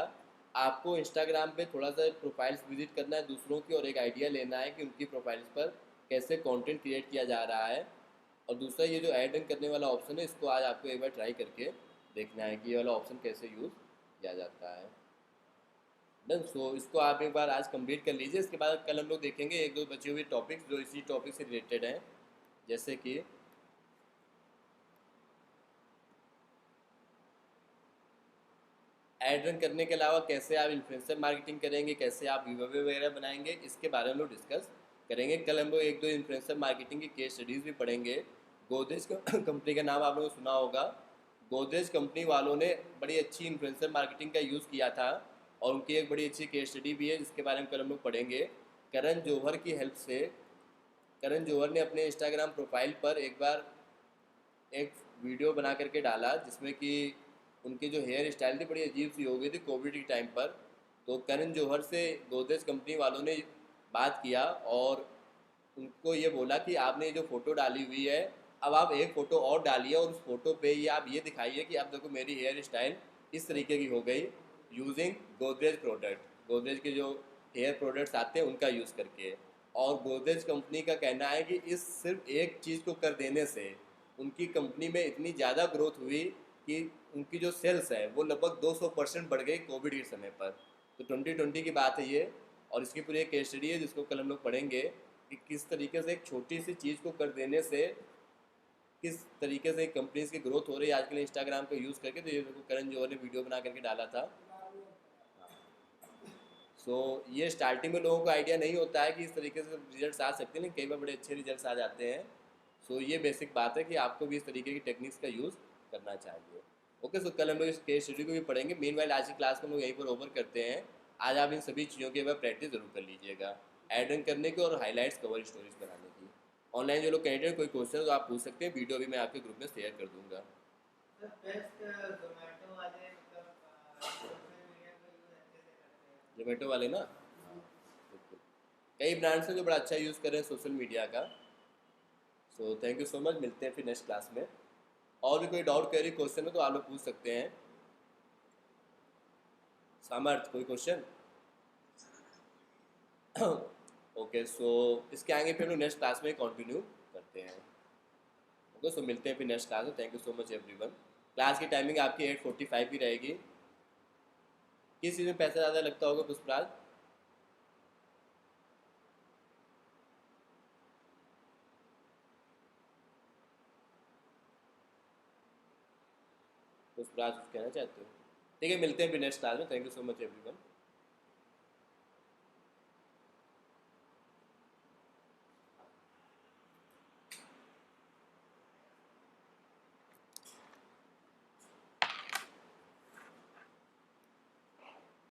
आपको इंस्टाग्राम पे थोड़ा सा प्रोफाइल्स विजिट करना है दूसरों की, और एक आइडिया लेना है कि उनकी प्रोफाइल्स पर कैसे कंटेंट क्रिएट किया जा रहा है। और दूसरा, ये जो ऐड रन करने वाला ऑप्शन है, इसको आज आपको एक बार ट्राई करके देखना है कि ये वाला ऑप्शन कैसे यूज़ किया जाता है। डन। सो इसको आप एक बार आज कंप्लीट कर लीजिए। इसके बाद कल हम लोग देखेंगे एक दो बचे हुए टॉपिक्स जो इसी टॉपिक से रिलेटेड हैं, जैसे कि ऐड रन करने के अलावा कैसे आप इन्फ्लुएंसर मार्केटिंग करेंगे, कैसे आप गिवअवे वगैरह बनाएंगे, इसके बारे में हम लोग डिस्कस करेंगे। कल हम लोग एक दो इन्फ्लुएंसर मार्केटिंग की केस स्टडीज़ भी पढ़ेंगे। गोदरेज कंपनी का नाम आप लोगों ने सुना होगा। गोदरेज कंपनी वालों ने बड़ी अच्छी इन्फ्लुएंसर मार्केटिंग का यूज़ किया था, और उनकी एक बड़ी अच्छी केस स्टडी भी है जिसके बारे में कल हम लोग पढ़ेंगे। करण जौहर की हेल्प से करण जौहर ने अपने इंस्टाग्राम प्रोफाइल पर एक बार एक वीडियो बना करके डाला जिसमें कि उनकी जो हेयर स्टाइल थी बड़ी अजीब सी हो गई थी कोविड के टाइम पर। तो करण जौहर से गोदरेज कंपनी वालों ने बात किया और उनको ये बोला कि आपने ये जो फ़ोटो डाली हुई है, अब आप एक फ़ोटो और डालिए और उस फोटो पे ये आप ये दिखाइए कि अब देखो मेरी हेयर स्टाइल इस तरीके की हो गई यूजिंग गोदरेज प्रोडक्ट। गोदरेज के जो हेयर प्रोडक्ट्स आते हैं उनका यूज़ करके। और गोदरेज कंपनी का कहना है कि इस सिर्फ एक चीज़ को कर देने से उनकी कंपनी में इतनी ज़्यादा ग्रोथ हुई कि उनकी जो सेल्स है वो लगभग 200% बढ़ गई कोविड के समय पर। तो 2020 की बात है ये, और इसकी पूरी एक केस स्टडी है जिसको कल हम लोग पढ़ेंगे कि किस तरीके से एक छोटी सी चीज़ को कर देने से किस तरीके से कंपनीज की ग्रोथ हो रही है आजकल इंस्टाग्राम को यूज़ करके। तो ये देखो करण जौहर ने वीडियो बना करके डाला था। सो ये स्टार्टिंग में लोगों को आइडिया नहीं होता है कि इस तरीके से रिजल्ट्स आ सकते हैं, लेकिन कई बार बड़े अच्छे रिजल्ट्स आ जाते हैं। सो ये बेसिक बात है कि आपको भी इस तरीके की टेक्निक्स का यूज़ करना चाहिए। ओके, सो कल हम लोग इस केस स्टडी को भी पढ़ेंगे। मीनवाइल आज की क्लास को हम लोग यहीं पर ओवर करते हैं। आज आप इन सभी चीज़ों की एक प्रैक्टिस जरूर कर लीजिएगा, एड करने की और हाईलाइट्स कवर स्टोरीज बनाने की। ऑनलाइन जो लोग कैंडिडेट कोई क्वेश्चन तो आप पूछ सकते हैं, वीडियो भी मैं आपके ग्रुप में शेयर कर दूंगा। सर बेस्ट जोमेटो वाले मतलब सोशल मीडिया का यूज अच्छे से करते हैं। जोमेटो वाले ना, बिल्कुल कई ब्रांड्स हैं जो बड़ा अच्छा यूज़ कर रहे हैं सोशल मीडिया का। So thank you so much, मिलते हैं फिर नेक्स्ट क्लास में। और भी कोई डाउट क्वेरी क्वेश्चन हो तो आप लोग पूछ सकते हैं। सामर्थ कोई क्वेश्चन? ओके, सो इसके आगे फिर हम लोग नेक्स्ट क्लास में कंटिन्यू करते हैं। ओके, सो मिलते हैं फिर नेक्स्ट क्लास में। Thank you so much everyone. Class की टाइमिंग आपकी 8:45 की रहेगी। किस चीज़ में पैसा ज़्यादा लगता होगा पुष्पराज? पुष्पराज कुछ कहना चाहते हो? ठीक है, मिलते हैं फिर नेक्स्ट क्लास में। Thank you so much everyone.